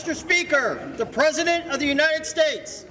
Mr. Speaker, the President of the United States.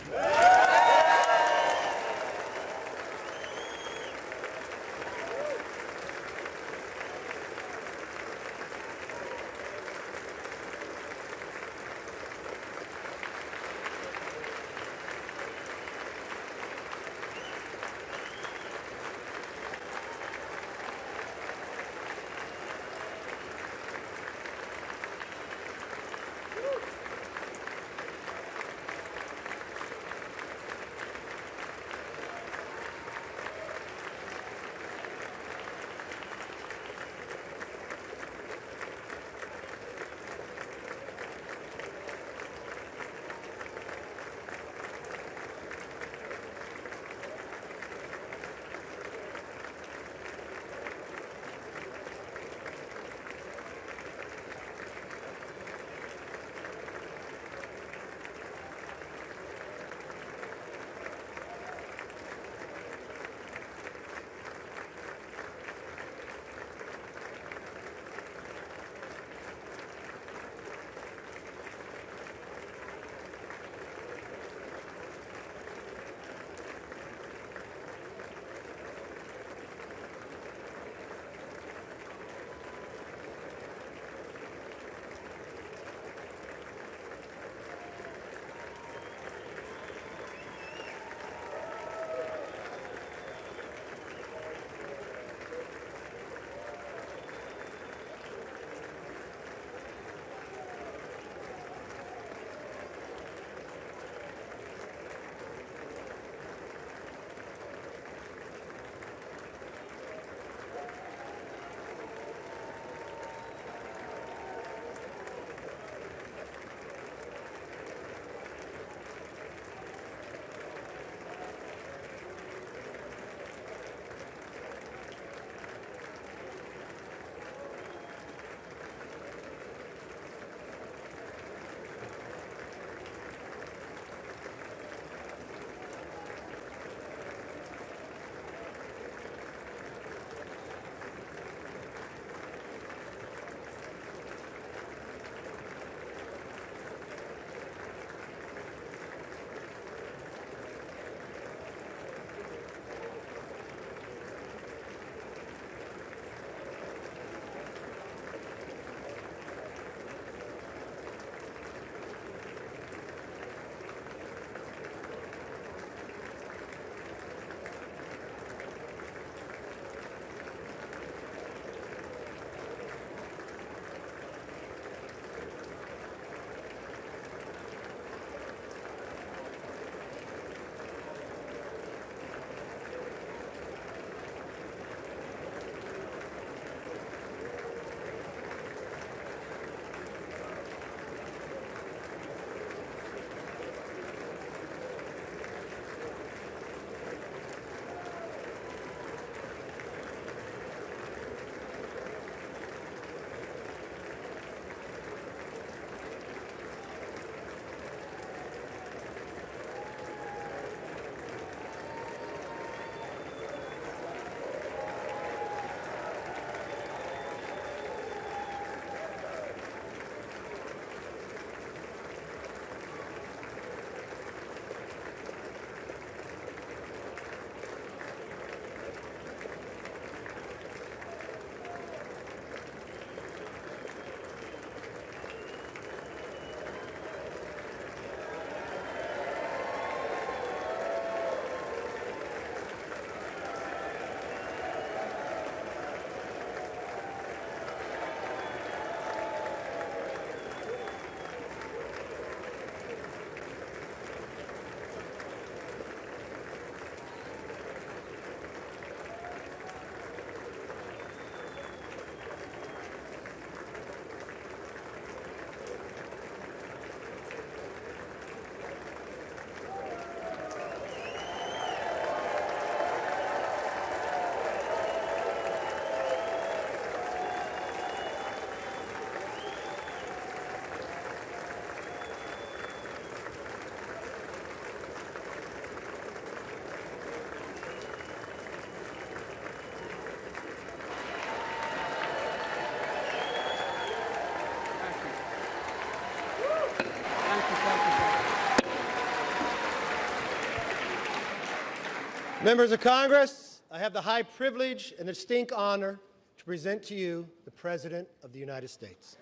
Members of Congress, I have the high privilege and the distinct honor to present to you the President of the United States.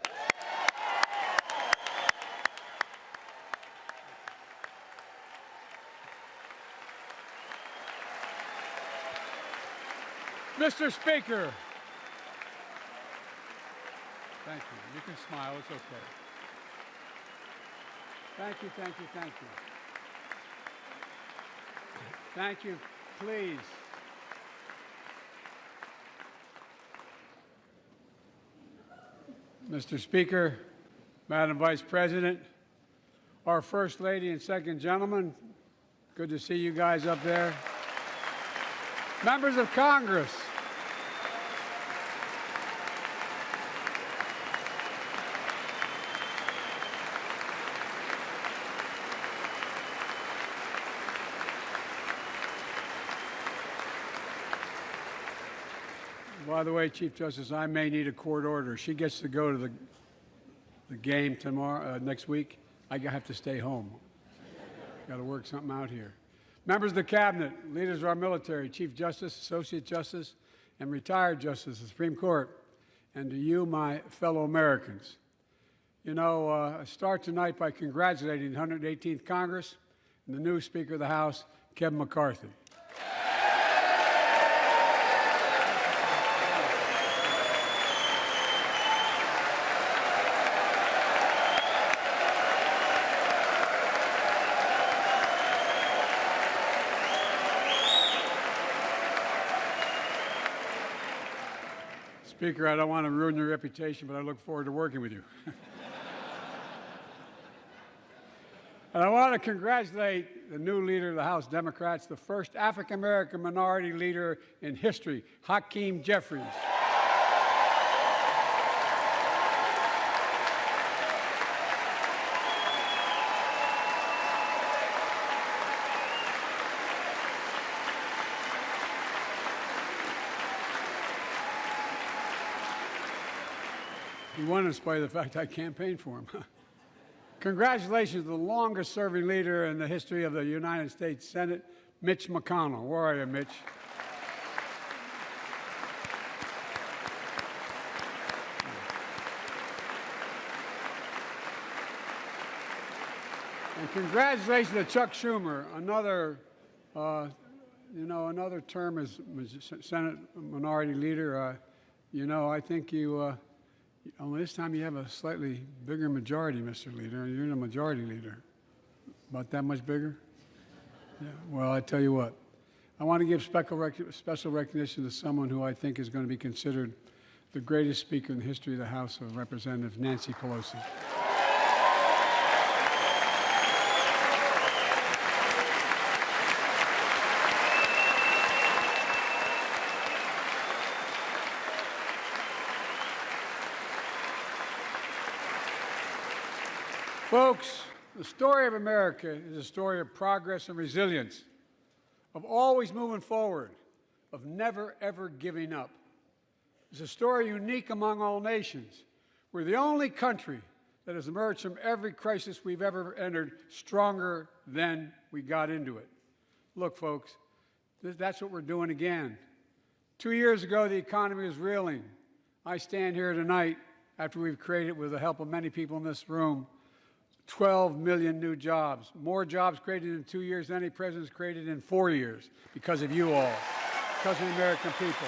Mr. Speaker. Thank you. You can smile. It's okay. Thank you, thank you, thank you. Thank you. Please. Mr. Speaker, Madam Vice President, our First Lady and Second Gentleman, good to see you guys up there. Members of Congress, by the way, Chief Justice, I may need a court order. She gets to go to the game tomorrow, next week. I have to stay home. Got to work something out here. Members of the Cabinet, leaders of our military, Chief Justice, Associate Justice, and retired Justice of the Supreme Court, and to you, my fellow Americans. You know, I start tonight by congratulating the 118th Congress and the new Speaker of the House, Kevin McCarthy. Speaker, I don't want to ruin your reputation, but I look forward to working with you. And I want to congratulate the new leader of the House Democrats, the first African-American minority leader in history, Hakeem Jeffries. He won in spite of the fact I campaigned for him. Congratulations to the longest-serving leader in the history of the United States Senate, Mitch McConnell. Where are you, Mitch? And congratulations to Chuck Schumer, another term as Senate Minority Leader. I think you. Only this time you have a slightly bigger majority, Mr. Leader. You're in a majority leader. About that much bigger? Yeah. Well, I tell you what. I want to give special recognition to someone who I think is going to be considered the greatest speaker in the history of the House of Representatives, Nancy Pelosi. Folks, the story of America is a story of progress and resilience, of always moving forward, of never, ever giving up. It's a story unique among all nations. We're the only country that has emerged from every crisis we've ever entered stronger than we got into it. Look, folks, that's what we're doing again. 2 years ago, the economy was reeling. I stand here tonight after we've created, with the help of many people in this room, 12 million new jobs, more jobs created in 2 years than any president's created in 4 years, because of you all, because of the American people.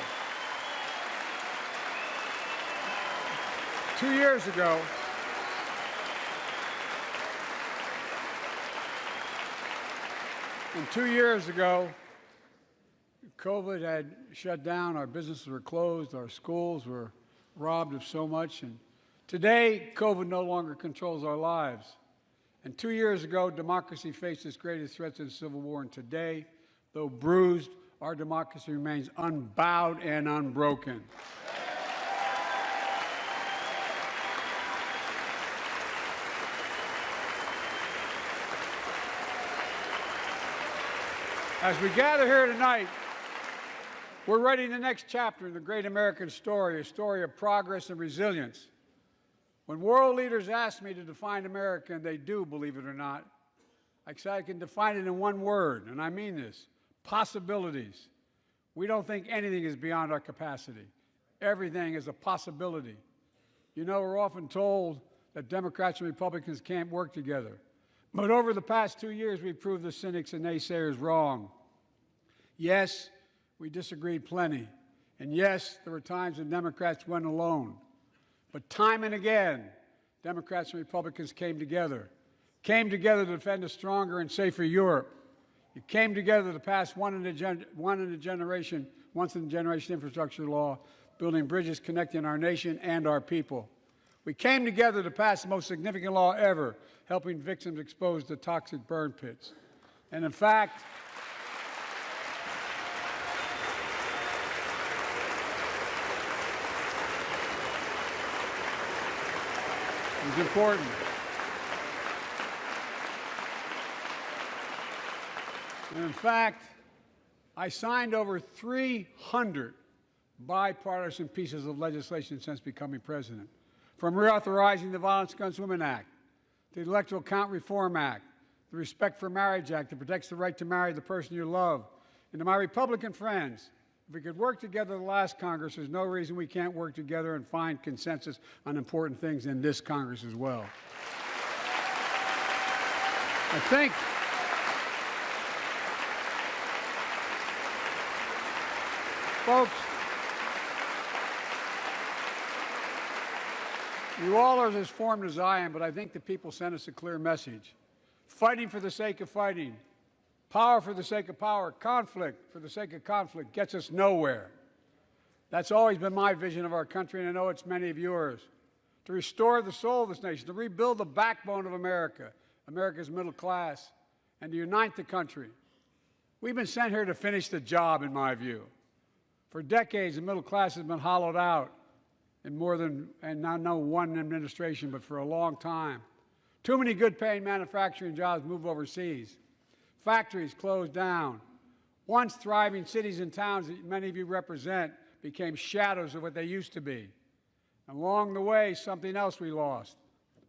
2 years ago, COVID had shut down, our businesses were closed, our schools were robbed of so much, and today, COVID no longer controls our lives. And 2 years ago, democracy faced its greatest threat since the Civil War, and today, though bruised, our democracy remains unbowed and unbroken. As we gather here tonight, we're writing the next chapter in the great American story, a story of progress and resilience. When world leaders ask me to define America, and they do, believe it or not, I say I can define it in one word, and I mean this: possibilities. We don't think anything is beyond our capacity. Everything is a possibility. You know, we're often told that Democrats and Republicans can't work together. But over the past 2 years, we've proved the cynics and naysayers wrong. Yes, we disagreed plenty. And yes, there were times when Democrats went alone. But time and again, Democrats and Republicans came together to defend a stronger and safer Europe. It came together to pass once-in-a-generation infrastructure law, building bridges connecting our nation and our people. We came together to pass the most significant law ever, helping victims exposed to toxic burn pits. And in fact, it was important. And in fact, I signed over 300 bipartisan pieces of legislation since becoming president, from reauthorizing the Violence Against Women Act, the Electoral Count Reform Act, the Respect for Marriage Act that protects the right to marry the person you love. And to my Republican friends, if we could work together the last Congress, there's no reason we can't work together and find consensus on important things in this Congress as well. I think folks, you all are as informed as I am, but I think the people sent us a clear message. Fighting for the sake of fighting, power for the sake of power, conflict for the sake of conflict gets us nowhere. That's always been my vision of our country, and I know it's many of yours. To restore the soul of this nation, to rebuild the backbone of America, America's middle class, and to unite the country. We've been sent here to finish the job, in my view. For decades, the middle class has been hollowed out in more than, and not no one administration, but for a long time. Too many good-paying manufacturing jobs moved overseas. Factories closed down. Once thriving cities and towns that many of you represent became shadows of what they used to be. And along the way, something else we lost: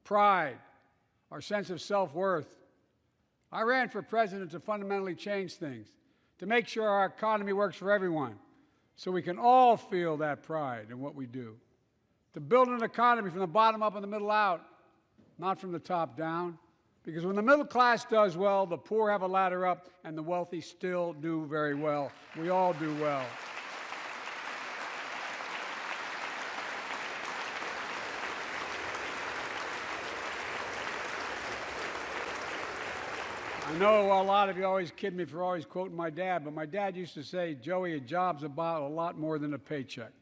pride, our sense of self-worth. I ran for president to fundamentally change things, to make sure our economy works for everyone, so we can all feel that pride in what we do. To build an economy from the bottom up and the middle out, not from the top down. Because when the middle class does well, the poor have a ladder up, and the wealthy still do very well. We all do well. I know a lot of you always kid me for always quoting my dad, but my dad used to say, Joey, a job's about a lot more than a paycheck.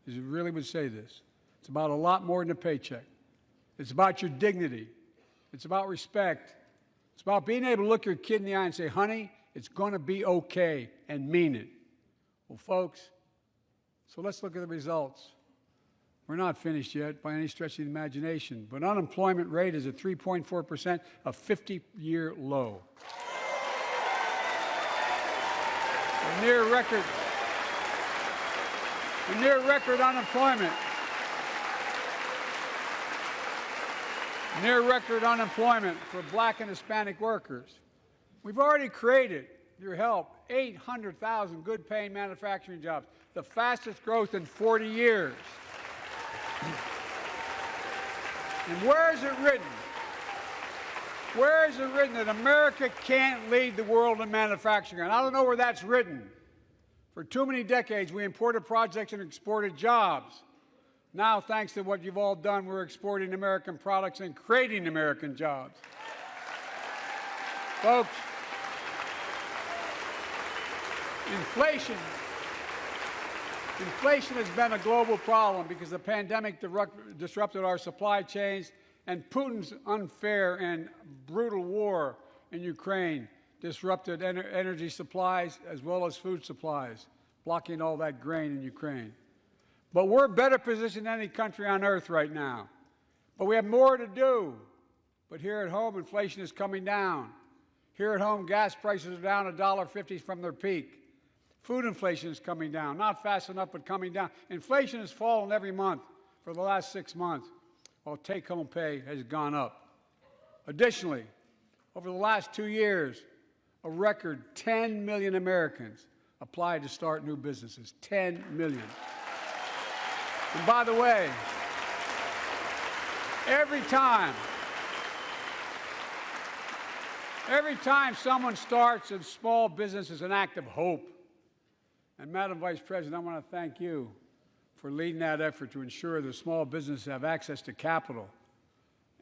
He really would say this. It's about a lot more than a paycheck. It's about your dignity. It's about respect. It's about being able to look your kid in the eye and say, honey, it's going to be okay, and mean it. Well, folks, so let's look at the results. We're not finished yet by any stretch of the imagination, but unemployment rate is at 3.4%, a 50-year low. A near record unemployment. Near record unemployment for Black and Hispanic workers. We've already created, with your help, 800,000 good-paying manufacturing jobs, the fastest growth in 40 years. And where is it written? Where is it written that America can't lead the world in manufacturing? And I don't know where that's written. For too many decades, we imported projects and exported jobs. Now, thanks to what you've all done, we're exporting American products and creating American jobs. Folks, inflation has been a global problem because the pandemic disrupted our supply chains, and Putin's unfair and brutal war in Ukraine disrupted energy supplies as well as food supplies, blocking all that grain in Ukraine. But we're better positioned than any country on earth right now. But we have more to do. But here at home, inflation is coming down. Here at home, gas prices are down $1.50 from their peak. Food inflation is coming down, not fast enough, but coming down. Inflation has fallen every month for the last 6 months, while take-home pay has gone up. Additionally, over the last 2 years, A record 10 million Americans applied to start new businesses. 10 million. And by the way, every time someone starts a small business is an act of hope. And Madam Vice President, I want to thank you for leading that effort to ensure that small businesses have access to capital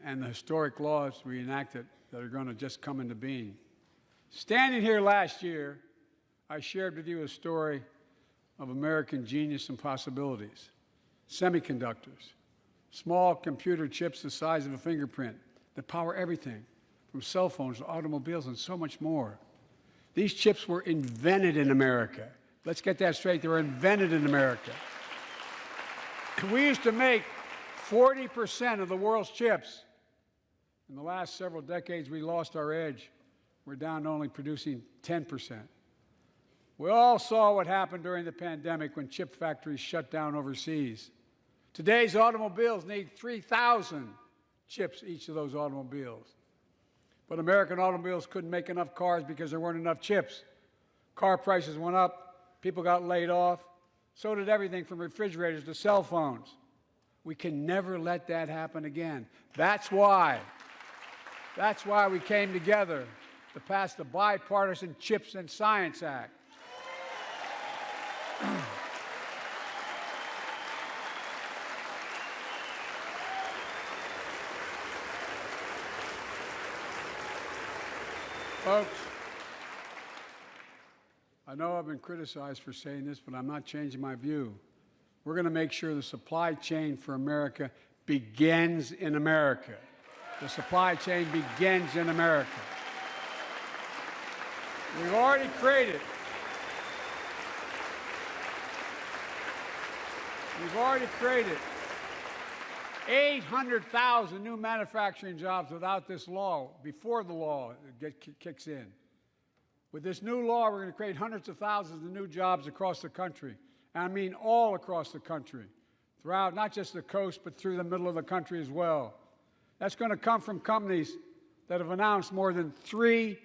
and the historic laws we enacted that are going to just come into being. Standing here last year, I shared with you a story of American genius and possibilities. Semiconductors, small computer chips the size of a fingerprint that power everything, from cell phones to automobiles and so much more. These chips were invented in America. Let's get that straight. They were invented in America. We used to make 40% of the world's chips. In the last several decades, we lost our edge. We're down to only producing 10%. We all saw what happened during the pandemic when chip factories shut down overseas. Today's automobiles need 3,000 chips, each of those automobiles. But American automobiles couldn't make enough cars because there weren't enough chips. Car prices went up, people got laid off, so did everything from refrigerators to cell phones. We can never let that happen again. That's why we came together to pass the Bipartisan Chips and Science Act. Folks, I know I've been criticized for saying this, but I'm not changing my view. We're going to make sure the supply chain for America begins in America. The supply chain begins in America. We've already created 800,000 new manufacturing jobs without this law, before the law kicks in. With this new law, we're going to create hundreds of thousands of new jobs across the country. And I mean all across the country, throughout not just the coast, but through the middle of the country as well. That's going to come from companies that have announced more than $300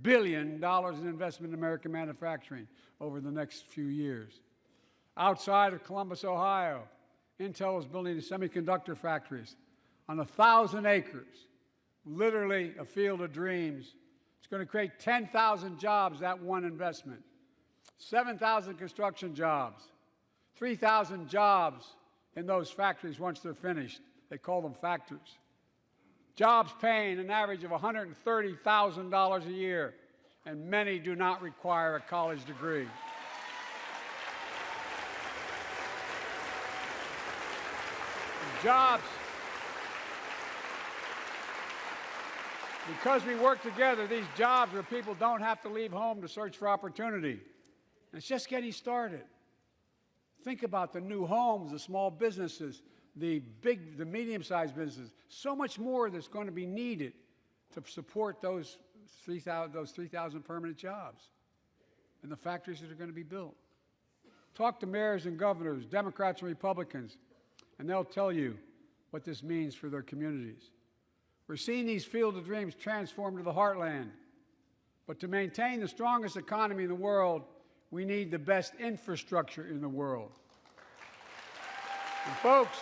billion in investment in American manufacturing over the next few years. Outside of Columbus, Ohio, Intel is building semiconductor factories on 1,000 acres, literally a field of dreams. It's going to create 10,000 jobs, that one investment, 7,000 construction jobs, 3,000 jobs in those factories once they're finished. They call them factories. Jobs paying an average of $130,000 a year, and many do not require a college degree. Jobs. Because we work together, these jobs where people don't have to leave home to search for opportunity. And it's just getting started. Think about the new homes, the small businesses, the medium-sized businesses. So much more that's going to be needed to support those 3,000 permanent jobs and the factories that are going to be built. Talk to mayors and governors, Democrats and Republicans, and they'll tell you what this means for their communities. We're seeing these field of dreams transform to the heartland. But to maintain the strongest economy in the world, we need the best infrastructure in the world. And folks,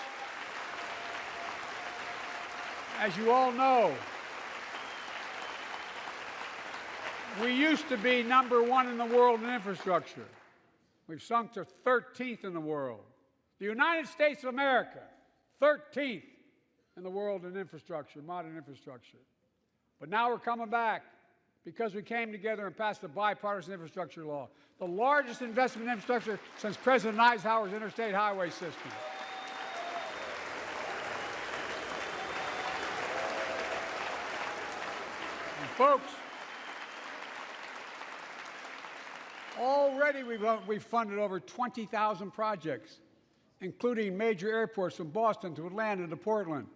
as you all know, we used to be #1 in the world in infrastructure. We've sunk to 13th in the world. The United States of America, 13th in the world in infrastructure, modern infrastructure. But now we're coming back because we came together and passed the bipartisan infrastructure law, the largest investment in infrastructure since President Eisenhower's interstate highway system. And folks, already we've funded over 20,000 projects, including major airports from Boston to Atlanta to Portland.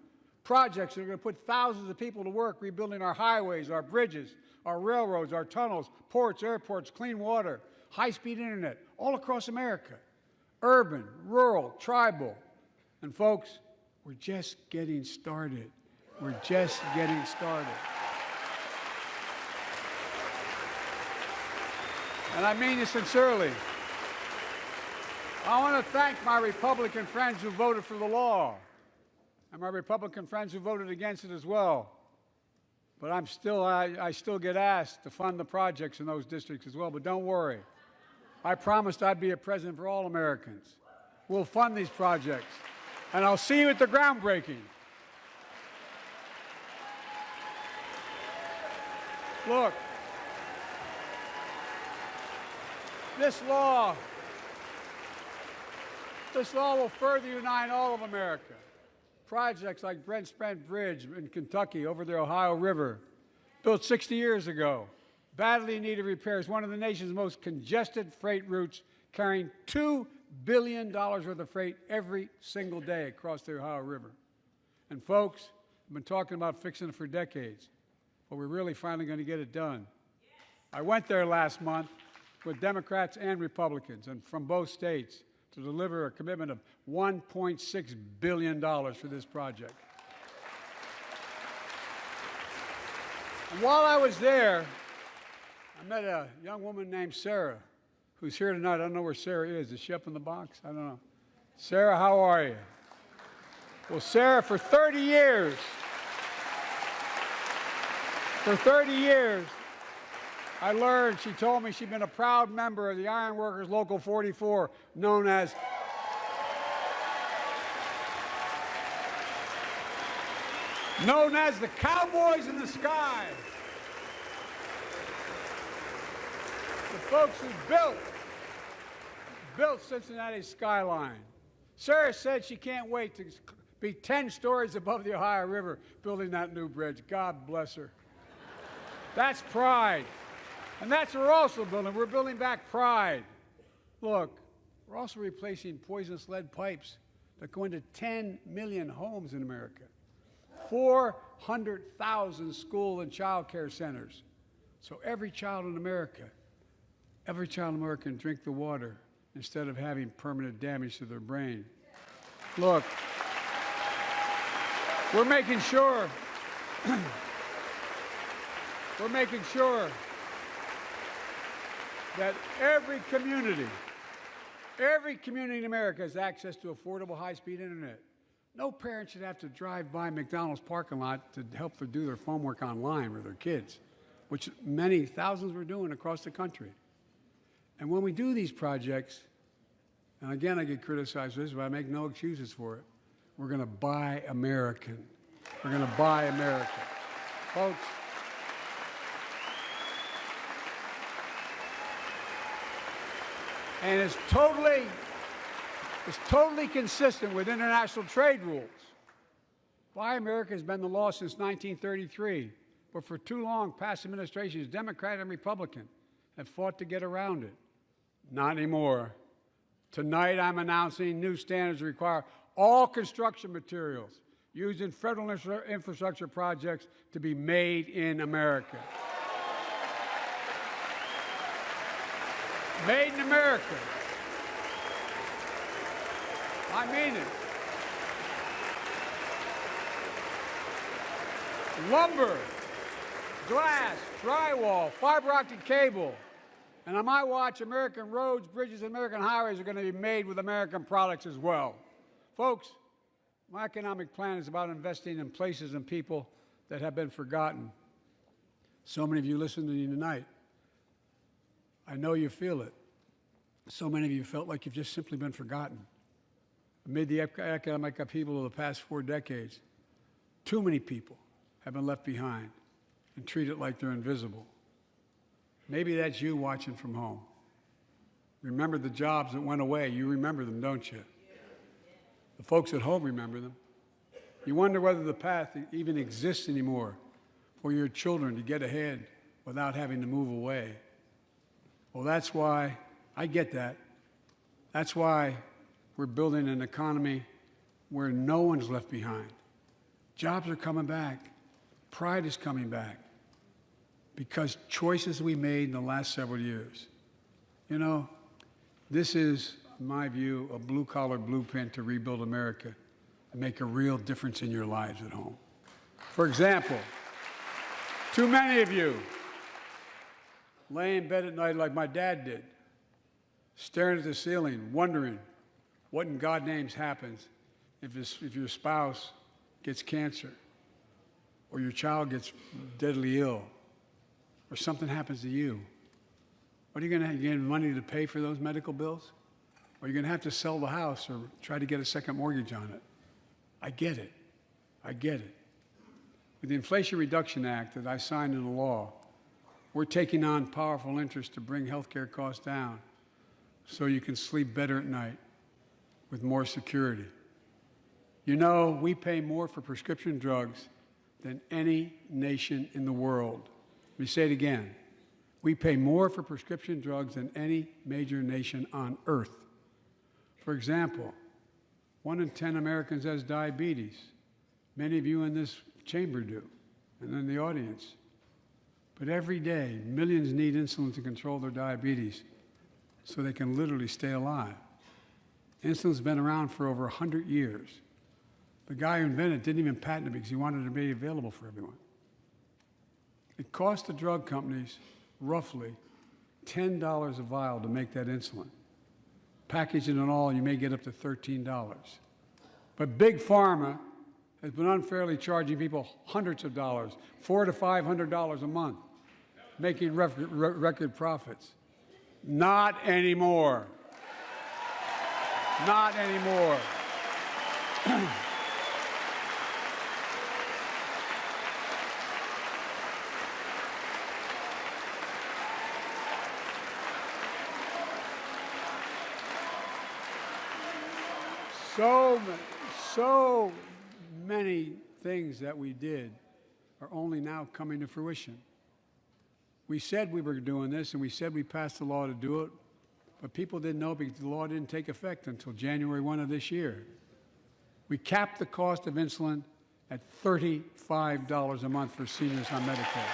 Projects that are going to put thousands of people to work rebuilding our highways, our bridges, our railroads, our tunnels, ports, airports, clean water, high-speed internet, all across America. Urban, rural, tribal. And folks, we're just getting started. We're just getting started. and I mean this sincerely. I want to thank my Republican friends who voted for the law, and my Republican friends who voted against it as well. But I still get asked to fund the projects in those districts as well. But don't worry. I promised I'd be a president for all Americans. We'll fund these projects. And I'll see you at the groundbreaking. Look, this law will further unite all of America. Projects like Brent Spence Bridge in Kentucky over the Ohio River, built 60 years ago, badly needed repairs, one of the nation's most congested freight routes, carrying $2 billion worth of freight every single day across the Ohio River. And folks, I've been talking about fixing it for decades, but we're really finally going to get it done. I went there last month with Democrats and Republicans, and from both states, to deliver a commitment of $1.6 billion for this project. And while I was there, I met a young woman named Sarah, who's here tonight. I don't know where Sarah is. Is she up in the box? I don't know. Sarah, how are you? Well, Sarah, for 30 years, I learned, she told me she'd been a proud member of the Iron Workers Local 44, known as the Cowboys in the Sky. The folks who built Cincinnati's skyline. Sarah said she can't wait to be 10 stories above the Ohio River building that new bridge. God bless her. That's pride. And that's what we're also building. We're building back pride. Look, we're also replacing poisonous lead pipes that go into 10 million homes in America, 400,000 school and child care centers. So every child in America can drink the water instead of having permanent damage to their brain. Look, we're making sure that every community in America has access to affordable high-speed internet. No parent should have to drive by McDonald's parking lot to help them do their homework online with their kids, which many thousands were doing across the country. And when we do these projects, and again I get criticized for this, but I make no excuses for it, we're going to buy American. We're going to buy American. Folks, and it's totally consistent with international trade rules. Buy America has been the law since 1933, but for too long, past administrations, Democrat and Republican, have fought to get around it. Not anymore. Tonight, I'm announcing new standards that require all construction materials used in federal infrastructure projects to be made in America. Made in America. I mean it. Lumber, glass, drywall, fiber optic cable. And on my watch, American roads, bridges, and American highways are going to be made with American products as well. Folks, my economic plan is about investing in places and people that have been forgotten. So many of you listening to me tonight, I know you feel it. So many of you felt like you've just simply been forgotten. Amid the economic upheaval of the past 4 decades, too many people have been left behind and treated like they're invisible. Maybe that's you watching from home. Remember the jobs that went away. You remember them, don't you? The folks at home remember them. You wonder whether the path even exists anymore for your children to get ahead without having to move away. Well, that's why I get that. That's why we're building an economy where no one's left behind. Jobs are coming back. Pride is coming back. Because choices we made in the last several years. You know, this is, in my view, a blue-collar blueprint to rebuild America and make a real difference in your lives at home. For example, too many of you lay in bed at night like my dad did, staring at the ceiling, wondering what in God's name happens if your spouse gets cancer, or your child gets deadly ill, or something happens to you. What are you going to have? You get money to pay for those medical bills? Or are you going to have to sell the house or try to get a second mortgage on it? I get it. I get it. With the Inflation Reduction Act that I signed into law, we're taking on powerful interests to bring health care costs down so you can sleep better at night with more security. You know, we pay more for prescription drugs than any nation in the world. Let me say it again. We pay more for prescription drugs than any major nation on earth. For example, 1 in 10 Americans has diabetes. Many of you in this chamber do, and in the audience. But every day, millions need insulin to control their diabetes so they can literally stay alive. Insulin's been around for over 100 years. The guy who invented it didn't even patent it because he wanted it to be available for everyone. It cost the drug companies roughly $10 a vial to make that insulin. Packaging and all, you may get up to $13. But Big Pharma has been unfairly charging people hundreds of dollars, $400 to $500 a month, making record profits. Not anymore. Not anymore. So many things that we did are only now coming to fruition. We said we were doing this, and we said we passed the law to do it, but people didn't know because the law didn't take effect until January 1 of this year. We capped the cost of insulin at $35 a month for seniors on Medicare.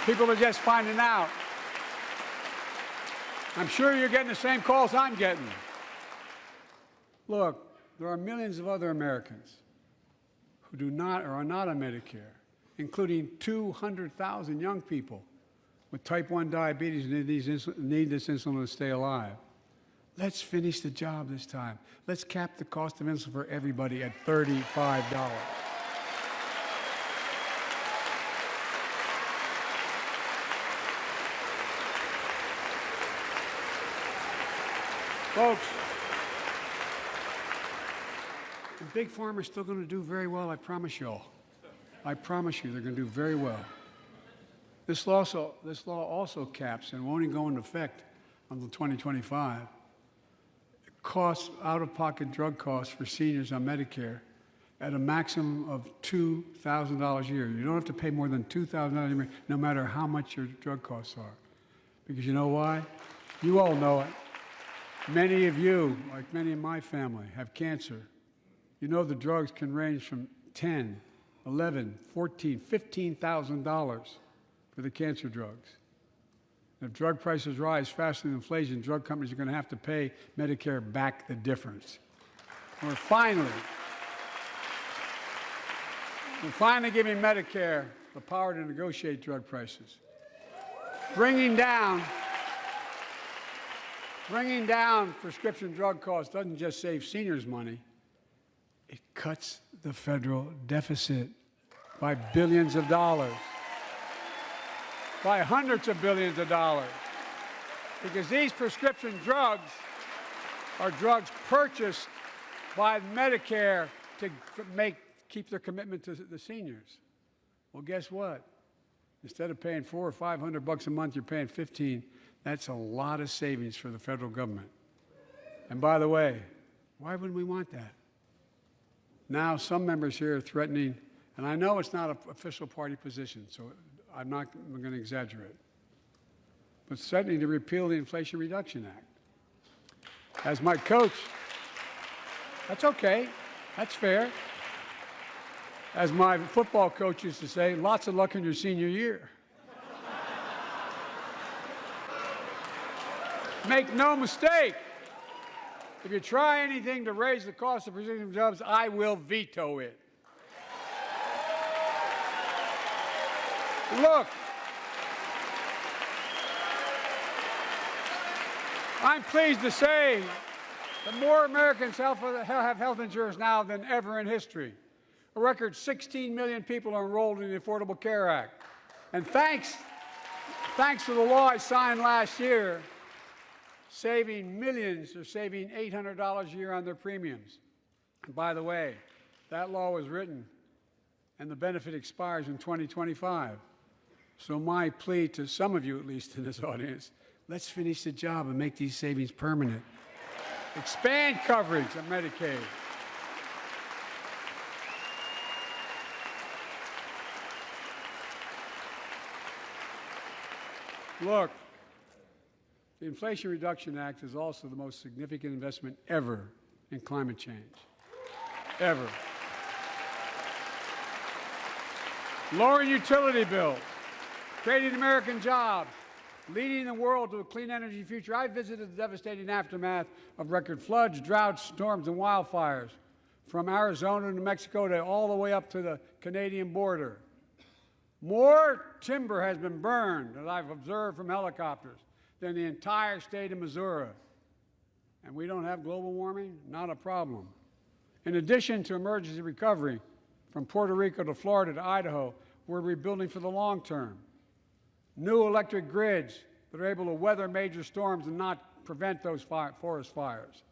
People are just finding out. I'm sure you're getting the same calls I'm getting. Look, there are millions of other Americans who do not or are not on Medicare, including 200,000 young people with type 1 diabetes who need this insulin to stay alive. Let's finish the job this time. Let's cap the cost of insulin for everybody at $35. Folks, and Big Pharma's still going to do very well, I promise you all. I promise you they're going to do very well. This law also caps and won't even go into effect until 2025. Costs, out-of-pocket drug costs for seniors on Medicare at a maximum of $2,000 a year. You don't have to pay more than $2,000 a year, no matter how much your drug costs are. Because you know why? You all know it. Many of you, like many in my family, have cancer. You know the drugs can range from $10,000, $11,000, $14,000, $15,000 for the cancer drugs. And if drug prices rise faster than inflation, drug companies are going to have to pay Medicare back the difference. We're finally giving Medicare the power to negotiate drug prices. Bringing down prescription drug costs doesn't just save seniors money, it cuts the federal deficit by billions of dollars, by hundreds of billions of dollars, because these prescription drugs are drugs purchased by Medicare to keep their commitment to the seniors. Well, guess what? Instead of paying $400 or $500 a month, you're paying $15. That's a lot of savings for the federal government. And by the way, why wouldn't we want that? Now, some members here are threatening, and I know it's not an official party position, so I'm not going to exaggerate, but threatening to repeal the Inflation Reduction Act. As my coach, that's okay, that's fair. As my football coach used to say, lots of luck in your senior year. Make no mistake, if you try anything to raise the cost of prescription drugs, I will veto it. Look, I'm pleased to say that more Americans have health insurance now than ever in history. A record 16 million people are enrolled in the Affordable Care Act. And thanks to the law I signed last year, saving millions are saving $800 a year on their premiums. And by the way, that law was written and the benefit expires in 2025. So my plea to some of you, at least in this audience, let's finish the job and make these savings permanent. Expand coverage of Medicaid. Look, the Inflation Reduction Act is also the most significant investment ever in climate change. Ever. Lowering utility bills, creating American jobs, leading the world to a clean energy future. I visited the devastating aftermath of record floods, droughts, storms, and wildfires from Arizona to Mexico to all the way up to the Canadian border. More timber has been burned, as I've observed from helicopters, than the entire state of Missouri. And we don't have global warming? Not a problem. In addition to emergency recovery, from Puerto Rico to Florida to Idaho, we're rebuilding for the long term. New electric grids that are able to weather major storms and not prevent those forest fires.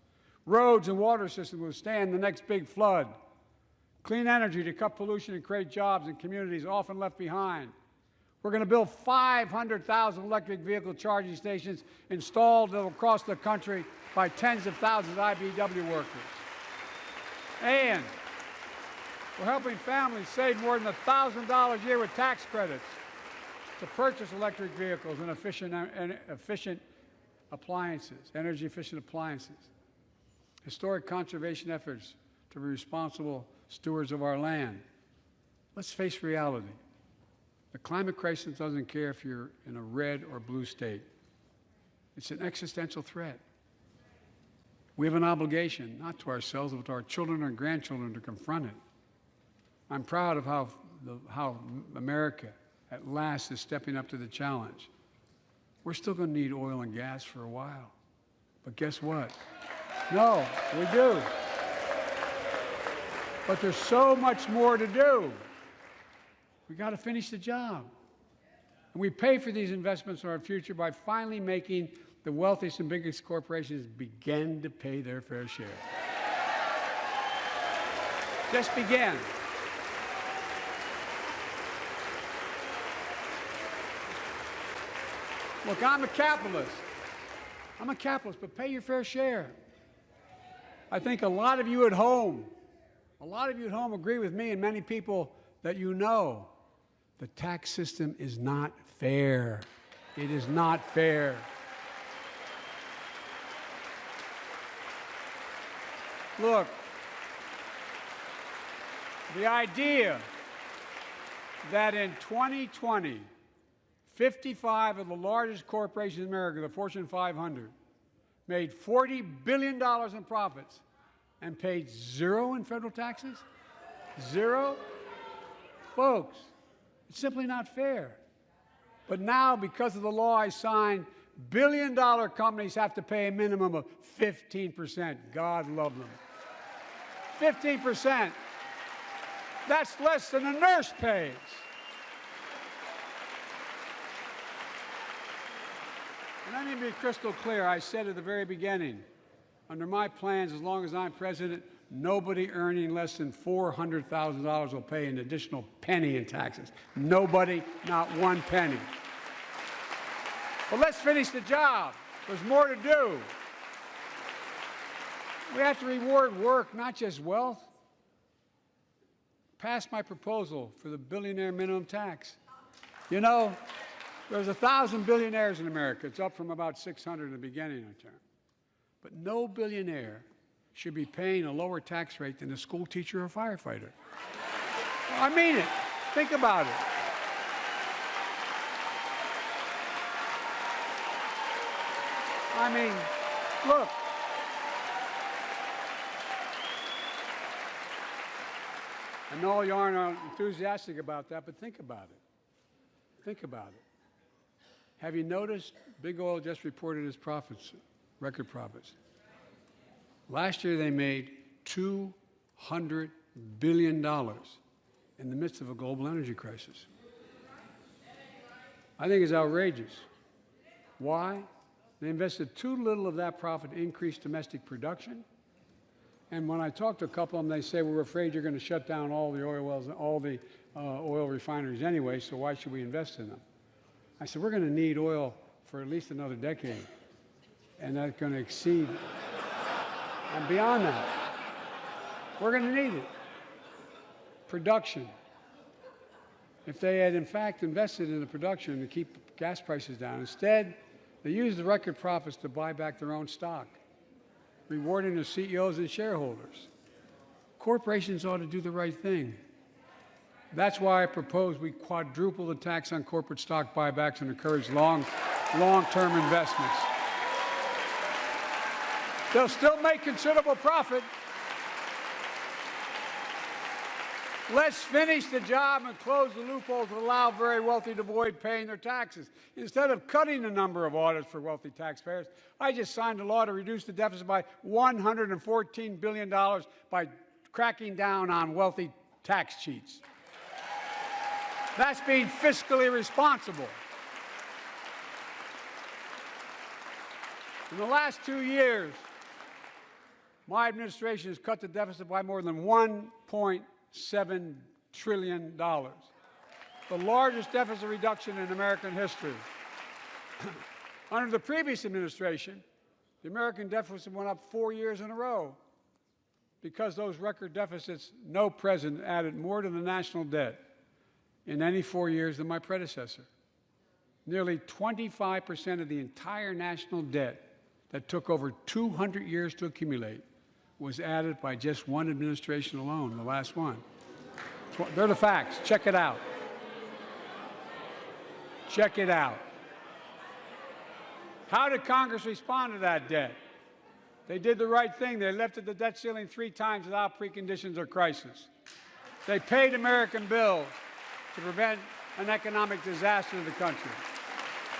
Roads and water systems withstand the next big flood. Clean energy to cut pollution and create jobs in communities often left behind. We're going to build 500,000 electric vehicle charging stations installed across the country by tens of thousands of IBEW workers. And we're helping families save more than $1,000 a year with tax credits to purchase electric vehicles and efficient appliances, energy-efficient appliances. Historic conservation efforts to be responsible stewards of our land. Let's face reality. The climate crisis doesn't care if you're in a red or blue state. It's an existential threat. We have an obligation, not to ourselves, but to our children and grandchildren to confront it. I'm proud of how America, at last, is stepping up to the challenge. We're still going to need oil and gas for a while. But guess what? No, we do. But there's so much more to do. We got to finish the job. And we pay for these investments in our future by finally making the wealthiest and biggest corporations begin to pay their fair share. Just begin. Look, I'm a capitalist. But pay your fair share. I think a lot of you at home agree with me and many people that you know. The tax system is not fair. It is not fair. Look, the idea that in 2020, 55 of the largest corporations in America, the Fortune 500, made $40 billion in profits and paid zero in federal taxes? Zero? Folks, it's simply not fair. But now, because of the law I signed, billion-dollar companies have to pay a minimum of 15%. God love them. 15%. That's less than a nurse pays. And let me be crystal clear. I said at the very beginning, under my plans, as long as I'm president, nobody earning less than $400,000 will pay an additional penny in taxes. Nobody, not one penny. But let's finish the job. There's more to do. We have to reward work, not just wealth. Pass my proposal for the billionaire minimum tax. You know, there's 1,000 billionaires in America. It's up from about 600 in the beginning of the term. But no billionaire should be paying a lower tax rate than a school teacher or firefighter. I mean it. Think about it. I mean, look. I know you aren't enthusiastic about that, but think about it. Think about it. Have you noticed Big Oil just reported its profits, record profits? Last year they made $200 billion in the midst of a global energy crisis. I think it's outrageous. Why? They invested too little of that profit to increase domestic production. And when I talk to a couple of them, they say, we're afraid you're going to shut down all the oil wells, all the oil refineries anyway, so why should we invest in them? I said, we're going to need oil for at least another decade, and that's going to exceed, and beyond that, we're going to need it. Production. If they had, in fact, invested in the production to keep gas prices down, instead, they used the record profits to buy back their own stock, rewarding their CEOs and shareholders. Corporations ought to do the right thing. That's why I propose we quadruple the tax on corporate stock buybacks and encourage long-term investments. They'll still make considerable profit. Let's finish the job and close the loopholes that allow very wealthy to avoid paying their taxes. Instead of cutting the number of audits for wealthy taxpayers, I just signed a law to reduce the deficit by $114 billion by cracking down on wealthy tax cheats. That's being fiscally responsible. In the last 2 years, my administration has cut the deficit by more than $1.7 trillion, the largest deficit reduction in American history. Under the previous administration, the American deficit went up 4 years in a row. Because those record deficits, no president added more to the national debt in any 4 years than my predecessor. Nearly 25% of the entire national debt that took over 200 years to accumulate was added by just one administration alone, the last one. They're the facts. Check it out. Check it out. How did Congress respond to that debt? They did the right thing. They lifted the debt ceiling 3 times without preconditions or crisis. They paid American bills to prevent an economic disaster in the country.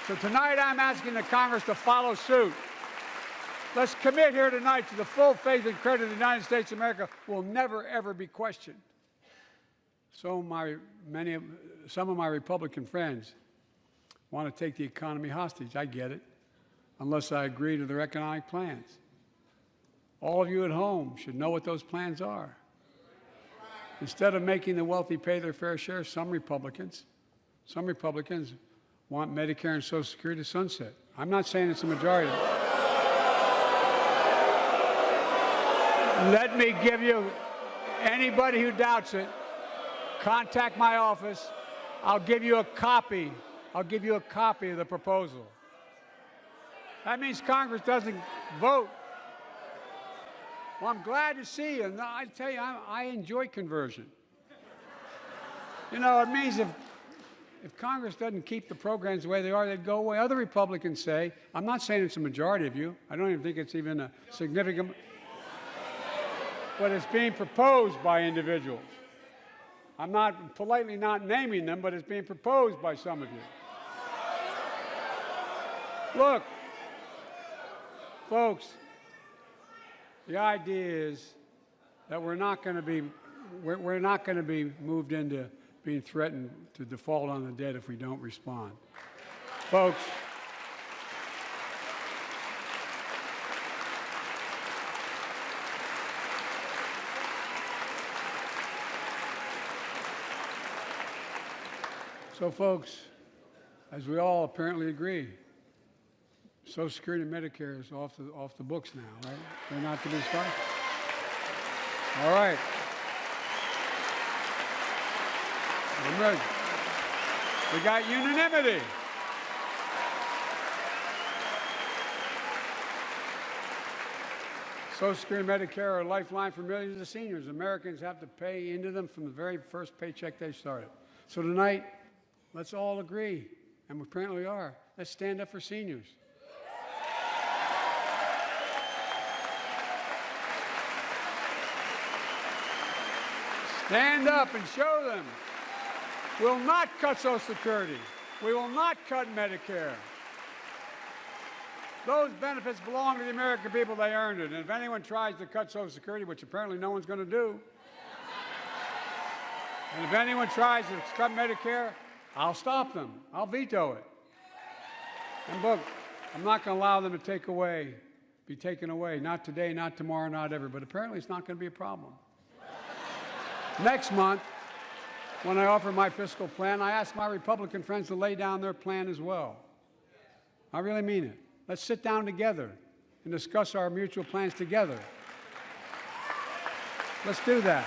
So tonight I'm asking the Congress to follow suit. Let's commit here tonight to the full faith and credit of the United States of America will never, ever be questioned. So some of my Republican friends want to take the economy hostage. I get it, unless I agree to their economic plans. All of you at home should know what those plans are. Instead of making the wealthy pay their fair share, some Republicans want Medicare and Social Security to sunset. I'm not saying it's a majority. Let me give you, anybody who doubts it, contact my office. I'll give you a copy. I'll give you a copy of the proposal. That means Congress doesn't vote. Well, I'm glad to see you. And I tell you, I enjoy conversion. You know, it means if Congress doesn't keep the programs the way they are, they'd go away. Other Republicans say, I'm not saying it's a majority of you. I don't even think it's even a significant, but it's being proposed by individuals. I'm not politely not naming them, but it's being proposed by some of you. Look, folks, the idea is that we're not going to be moved into being threatened to default on the debt if we don't respond. Folks, as we all apparently agree, Social Security and Medicare is off the books now, right? They're not to be started. All right. I'm ready. We got unanimity. Social Security and Medicare are a lifeline for millions of seniors. Americans have to pay into them from the very first paycheck they started. So tonight, let's all agree, and we apparently are. Let's stand up for seniors. Stand up and show them. We'll not cut Social Security. We will not cut Medicare. Those benefits belong to the American people. They earned it. And if anyone tries to cut Social Security, which apparently no one's going to do, and if anyone tries to cut Medicare, I'll stop them. I'll veto it. And look, I'm not going to allow them to be taken away. Not today, not tomorrow, not ever. But apparently it's not going to be a problem. Next month, when I offer my fiscal plan, I ask my Republican friends to lay down their plan as well. I really mean it. Let's sit down together and discuss our mutual plans together. Let's do that.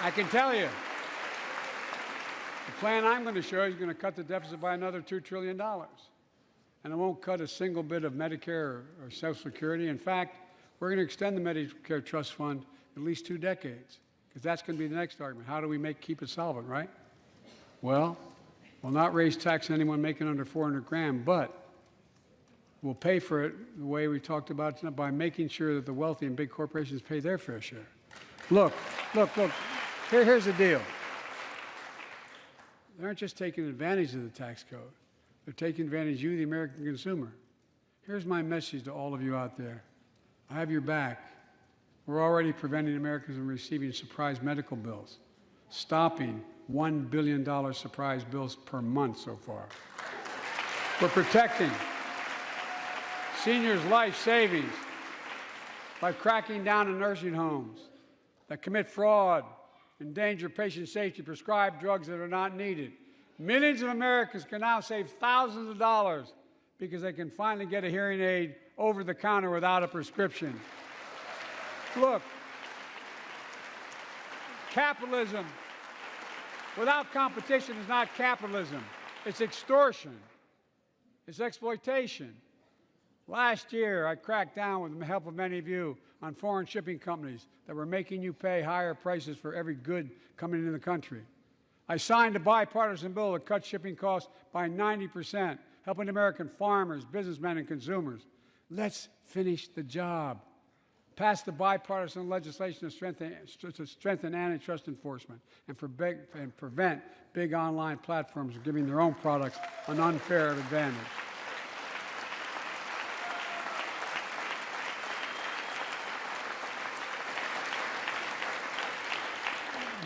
I can tell you, the plan I'm going to show you is going to cut the deficit by another $2 trillion. And it won't cut a single bit of Medicare or Social Security. In fact, we're going to extend the Medicare Trust Fund at least 2 decades, because that's going to be the next argument. How do we keep it solvent, right? Well, we'll not raise tax on anyone making under 400 grand, but we'll pay for it the way we talked about tonight, by making sure that the wealthy and big corporations pay their fair share. Look. Here's the deal. They aren't just taking advantage of the tax code. They're taking advantage of you, the American consumer. Here's my message to all of you out there. I have your back. We're already preventing Americans from receiving surprise medical bills, stopping $1 billion surprise bills per month so far. We're protecting seniors' life savings by cracking down on nursing homes that commit fraud, endanger patient safety, prescribe drugs that are not needed. Millions of Americans can now save thousands of dollars because they can finally get a hearing aid over the counter without a prescription. Look, capitalism without competition is not capitalism. It's extortion. It's exploitation. Last year, I cracked down with the help of many of you on foreign shipping companies that were making you pay higher prices for every good coming into the country. I signed a bipartisan bill that cut shipping costs by 90%, helping American farmers, businessmen, and consumers. Let's finish the job. Pass the bipartisan legislation to strengthen antitrust enforcement and prevent big online platforms from giving their own products an unfair advantage.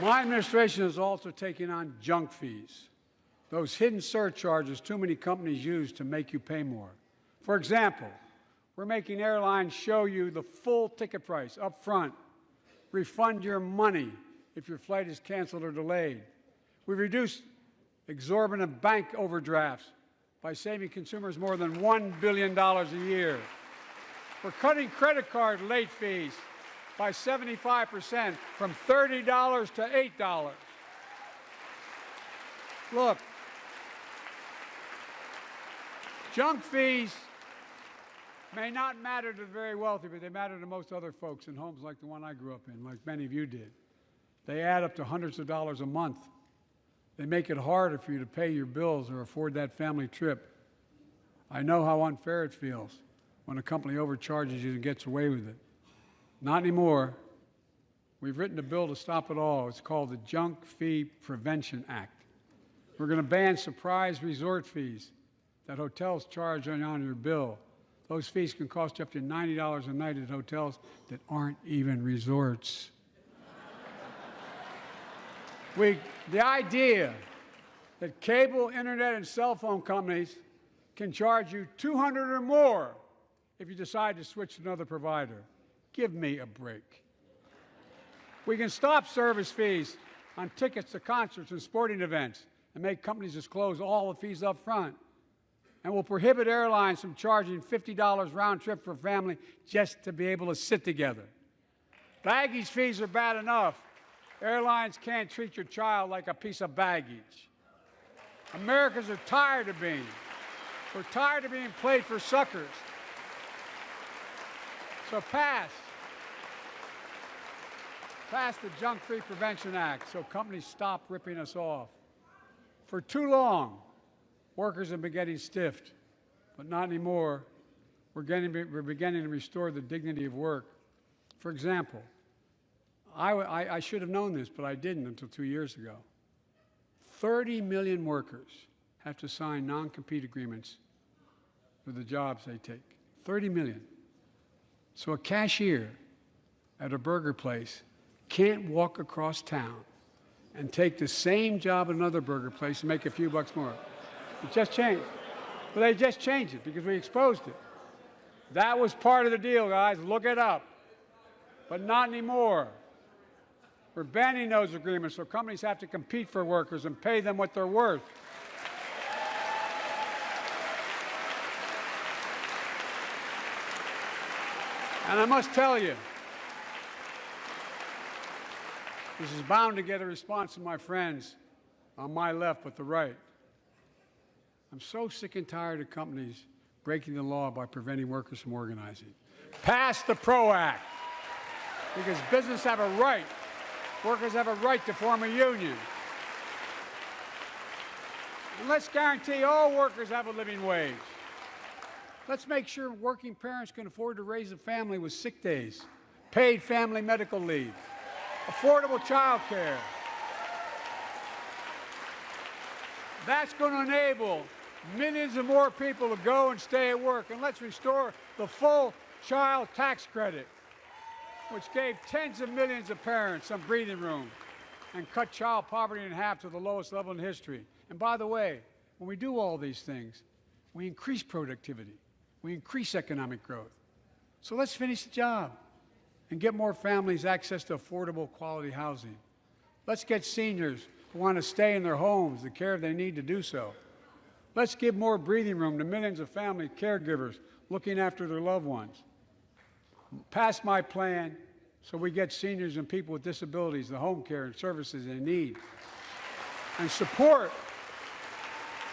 My administration is also taking on junk fees, those hidden surcharges too many companies use to make you pay more. For example, we're making airlines show you the full ticket price up front, refund your money if your flight is canceled or delayed. We've reduced exorbitant bank overdrafts by saving consumers more than $1 billion a year. We're cutting credit card late fees by 75%, from $30 to $8. Look, junk fees may not matter to the very wealthy, but they matter to most other folks in homes like the one I grew up in, like many of you did. They add up to hundreds of dollars a month. They make it harder for you to pay your bills or afford that family trip. I know how unfair it feels when a company overcharges you and gets away with it. Not anymore. We've written a bill to stop it all. It's called the Junk Fee Prevention Act. We're going to ban surprise resort fees that hotels charge on your bill. Those fees can cost you up to $90 a night at hotels that aren't even resorts. The idea that cable, internet, and cell phone companies can charge you $200 or more if you decide to switch to another provider. Give me a break. We can stop service fees on tickets to concerts and sporting events and make companies disclose all the fees up front. And we'll prohibit airlines from charging $50 round trip for a family just to be able to sit together. Baggage fees are bad enough. Airlines can't treat your child like a piece of baggage. Americans are tired of being. We're tired of being played for suckers. So pass the Junk Fee Prevention Act so companies stop ripping us off. For too long, workers have been getting stiffed, but not anymore. We're beginning to restore the dignity of work. For example, I should have known this, but I didn't until 2 years ago. 30 million workers have to sign non-compete agreements for the jobs they take. 30 million. So a cashier at a burger place can't walk across town and take the same job at another burger place and make a few bucks more. It just changed. But they just changed it because we exposed it. That was part of the deal, guys. Look it up. But not anymore. We're banning those agreements, so companies have to compete for workers and pay them what they're worth. And I must tell you, this is bound to get a response from my friends on my left but the right. I'm so sick and tired of companies breaking the law by preventing workers from organizing. Pass the PRO Act, because business have a right, workers have a right to form a union. And let's guarantee all workers have a living wage. Let's make sure working parents can afford to raise a family with sick days, paid family medical leave, affordable child care. That's going to enable millions of more people to go and stay at work. And let's restore the full child tax credit, which gave tens of millions of parents some breathing room and cut child poverty in half to the lowest level in history. And by the way, when we do all these things, we increase productivity. We increase economic growth. So let's finish the job and get more families access to affordable, quality housing. Let's get seniors who want to stay in their homes the care they need to do so. Let's give more breathing room to millions of family caregivers looking after their loved ones. Pass my plan so we get seniors and people with disabilities the home care and services they need. And support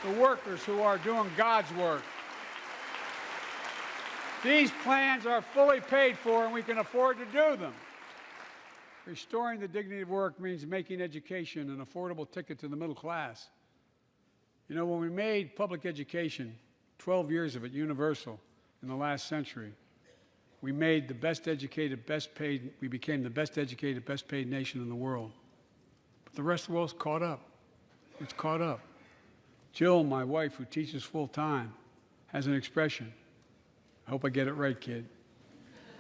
the workers who are doing God's work. These plans are fully paid for, and we can afford to do them. Restoring the dignity of work means making education an affordable ticket to the middle class. You know, when we made public education, 12 years of it, universal in the last century, we made the best educated, best paid, we became the best educated, best paid nation in the world. But the rest of the world's caught up. It's caught up. Jill, my wife, who teaches full-time, has an expression. I hope I get it right, kid.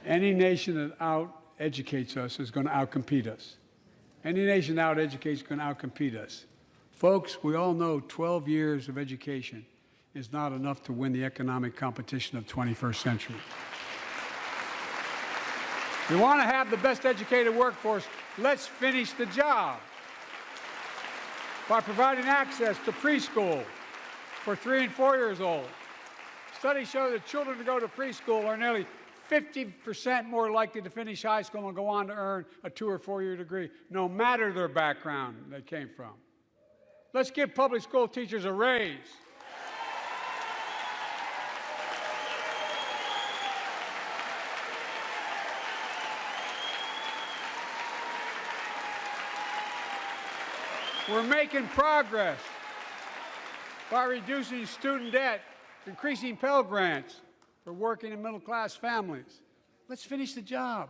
Any nation that out-educates us is going to out-compete us. Any nation that out-educates is going to out-compete us. Folks, we all know 12 years of education is not enough to win the economic competition of the 21st century. We want to have the best educated workforce. Let's finish the job by providing access to preschool for 3 and 4 years old. Studies show that children who go to preschool are nearly 50% more likely to finish high school and go on to earn a 2- or 4-year degree, no matter their background they came from. Let's give public school teachers a raise. We're making progress by reducing student debt, increasing Pell Grants for working and middle-class families. Let's finish the job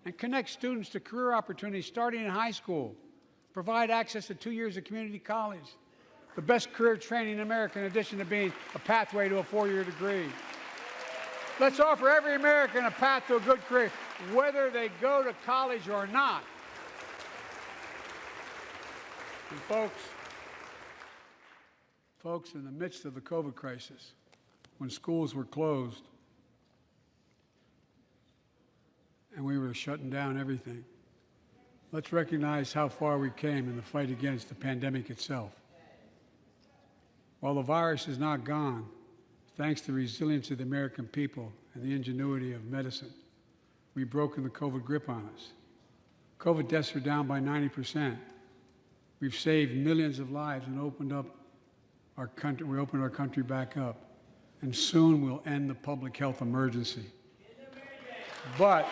and connect students to career opportunities starting in high school. Provide access to 2 years of community college, the best career training in America in addition to being a pathway to a 4-year degree. Let's offer every American a path to a good career, whether they go to college or not. And folks, in the midst of the COVID crisis, when schools were closed and we were shutting down everything, let's recognize how far we came in the fight against the pandemic itself. While the virus is not gone, thanks to the resilience of the American people and the ingenuity of medicine, we've broken the COVID grip on us. COVID deaths are down by 90%. We've saved millions of lives and opened up our country. We opened our country back up, and soon we'll end the public health emergency. But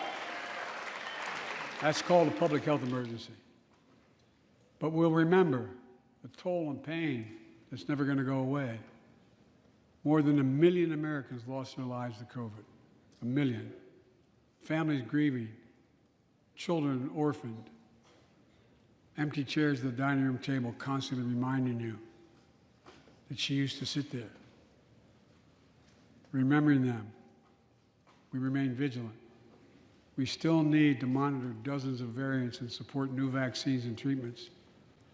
that's called a public health emergency. But we'll remember the toll and pain that's never going to go away. More than 1 million Americans lost their lives to COVID. 1 million. Families grieving, children orphaned, empty chairs at the dining room table constantly reminding you that she used to sit there. Remembering them, we remain vigilant. We still need to monitor dozens of variants and support new vaccines and treatments.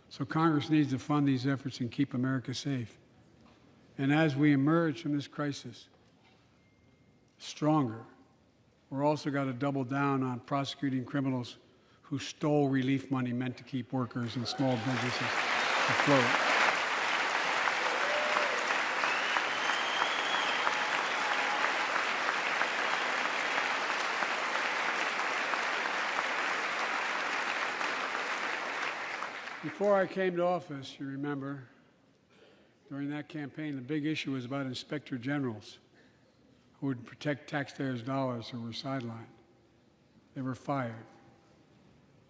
So Congress needs to fund these efforts and keep America safe. And as we emerge from this crisis stronger, we're also got to double down on prosecuting criminals who stole relief money meant to keep workers and small businesses afloat. Before I came to office, you remember, during that campaign, the big issue was about inspector generals who would protect taxpayers' dollars who were sidelined. They were fired.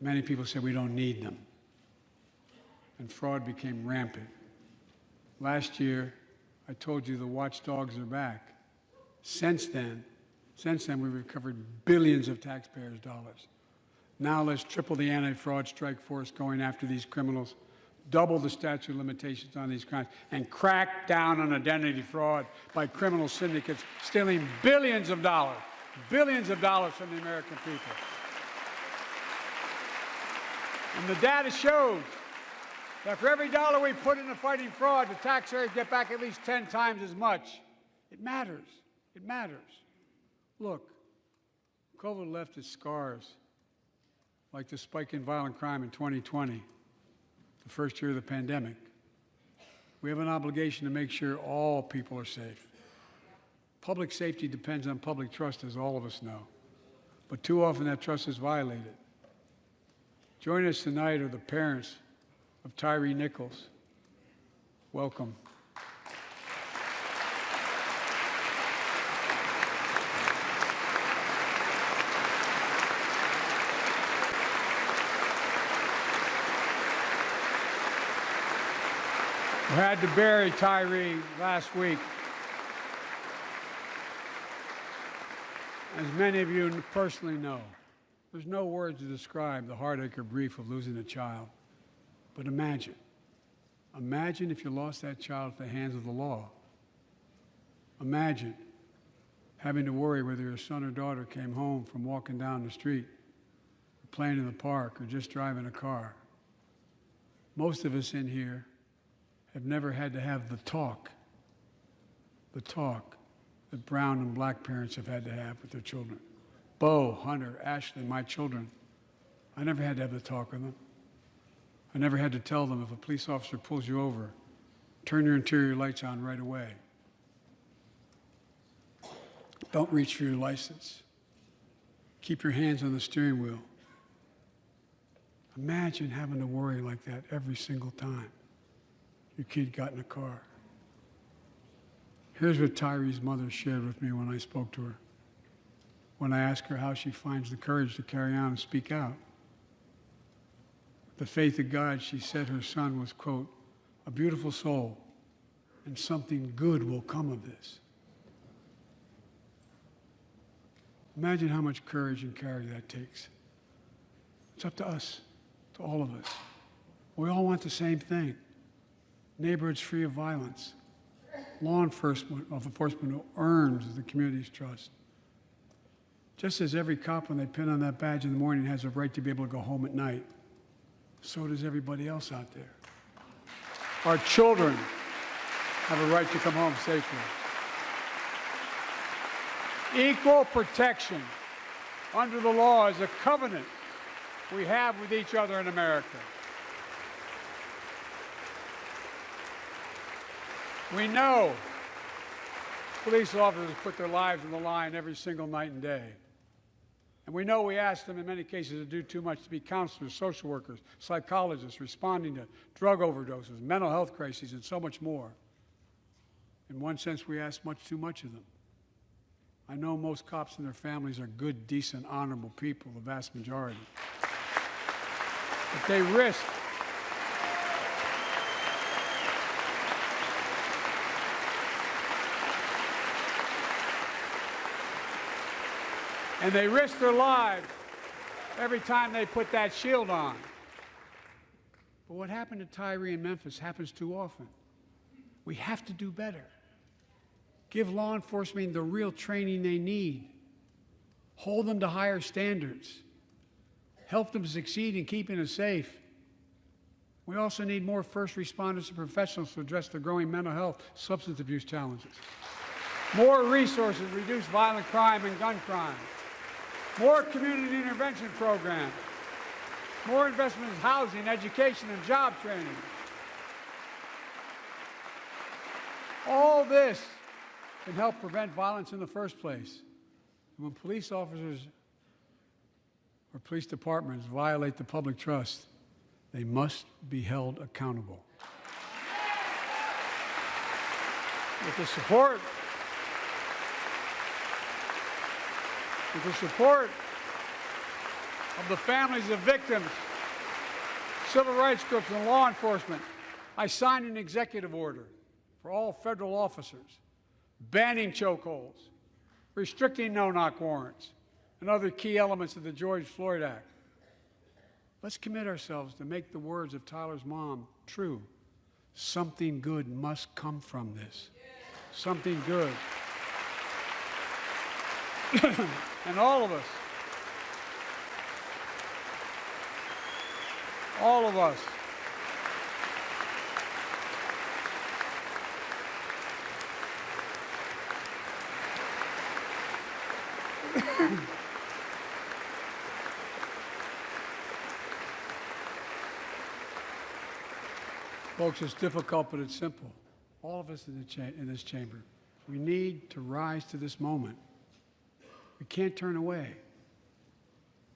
Many people said we don't need them. And fraud became rampant. Last year, I told you the watchdogs are back. Since then, we've recovered billions of taxpayers' dollars. Now let's triple the anti-fraud strike force going after these criminals, double the statute of limitations on these crimes, and crack down on identity fraud by criminal syndicates stealing billions of dollars from the American people. And the data shows that for every dollar we put into fighting fraud, the taxpayers get back at least 10 times as much. It matters. It matters. Look, COVID left its scars, like the spike in violent crime in 2020, the first year of the pandemic. We have an obligation to make sure all people are safe. Public safety depends on public trust, as all of us know. But too often that trust is violated. Joining us tonight are the parents of Tyree Nichols. Welcome. We had to bury Tyree last week. As many of you personally know, there's no words to describe the heartache or grief of losing a child. But imagine if you lost that child at the hands of the law. Imagine having to worry whether your son or daughter came home from walking down the street, or playing in the park, or just driving a car. Most of us in here have never had to have the talk that brown and black parents have had to have with their children. Bo, Hunter, Ashley, my children, I never had to have the talk with them. I never had to tell them if a police officer pulls you over, turn your interior lights on right away. Don't reach for your license. Keep your hands on the steering wheel. Imagine having to worry like that every single time your kid got in a car. Here's what Tyree's mother shared with me when I spoke to her. When I asked her how she finds the courage to carry on and speak out. With the faith of God, she said her son was, quote, a beautiful soul, and something good will come of this. Imagine how much courage and character that takes. It's up to us, to all of us. We all want the same thing. Neighborhoods free of violence. Law enforcement who earns the community's trust. Just as every cop, when they pin on that badge in the morning, has a right to be able to go home at night, so does everybody else out there. Our children have a right to come home safely. Equal protection under the law is a covenant we have with each other in America. We know police officers put their lives on the line every single night and day. And we know we ask them in many cases to do too much, to be counselors, social workers, psychologists, responding to drug overdoses, mental health crises, and so much more. In one sense, we ask much too much of them. I know most cops and their families are good, decent, honorable people, the vast majority. But they risk their lives every time they put that shield on. But what happened to Tyree in Memphis happens too often. We have to do better. Give law enforcement the real training they need. Hold them to higher standards. Help them succeed in keeping us safe. We also need more first responders and professionals to address the growing mental health, substance abuse challenges. More resources to reduce violent crime and gun crime. More community intervention programs. More investment in housing, education, and job training. All this can help prevent violence in the first place. When police officers or police departments violate the public trust, they must be held accountable. With the support of the families of victims, civil rights groups, and law enforcement, I signed an executive order for all federal officers, banning chokeholds, restricting no-knock warrants, and other key elements of the George Floyd Act. Let's commit ourselves to make the words of Tyler's mom true. Something good must come from this. Something good. And all of us, folks, it's difficult, but it's simple. All of us in this chamber, we need to rise to this moment. We can't turn away.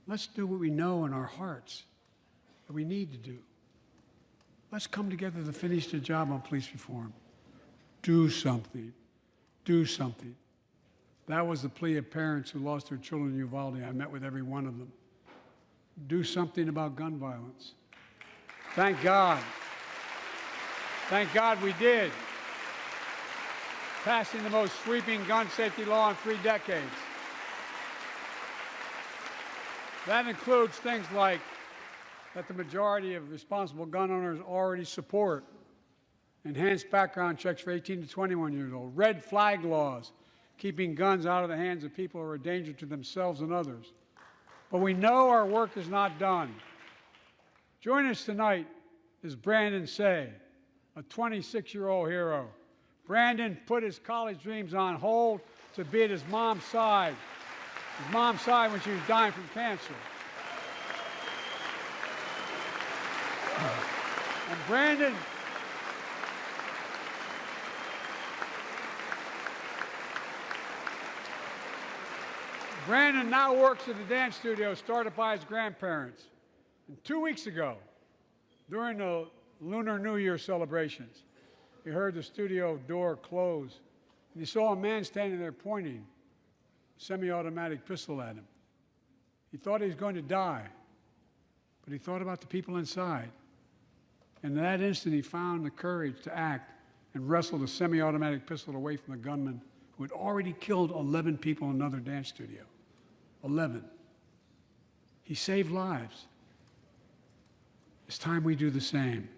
Let's do what we know in our hearts that we need to do. Let's come together to finish the job on police reform. Do something. Do something. That was the plea of parents who lost their children in Uvalde. I met with every one of them. Do something about gun violence. Thank God. Thank God we did. Passing the most sweeping gun safety law in 3 decades. That includes things like that the majority of responsible gun owners already support, enhanced background checks for 18 to 21 years old, red flag laws, keeping guns out of the hands of people who are a danger to themselves and others. But we know our work is not done. Joining us tonight is Brandon Say, a 26-year-old hero. Brandon put his college dreams on hold to be at his mom's side when she was dying from cancer. And Brandon now works at a dance studio started by his grandparents. And 2 weeks ago, during the Lunar New Year celebrations, he heard the studio door close, and he saw a man standing there pointing a semi-automatic pistol at him. He thought he was going to die, but he thought about the people inside. And in that instant, he found the courage to act and wrestle the semi-automatic pistol away from the gunman who had already killed 11 people in another dance studio. 11. He saved lives. It's time we do the same.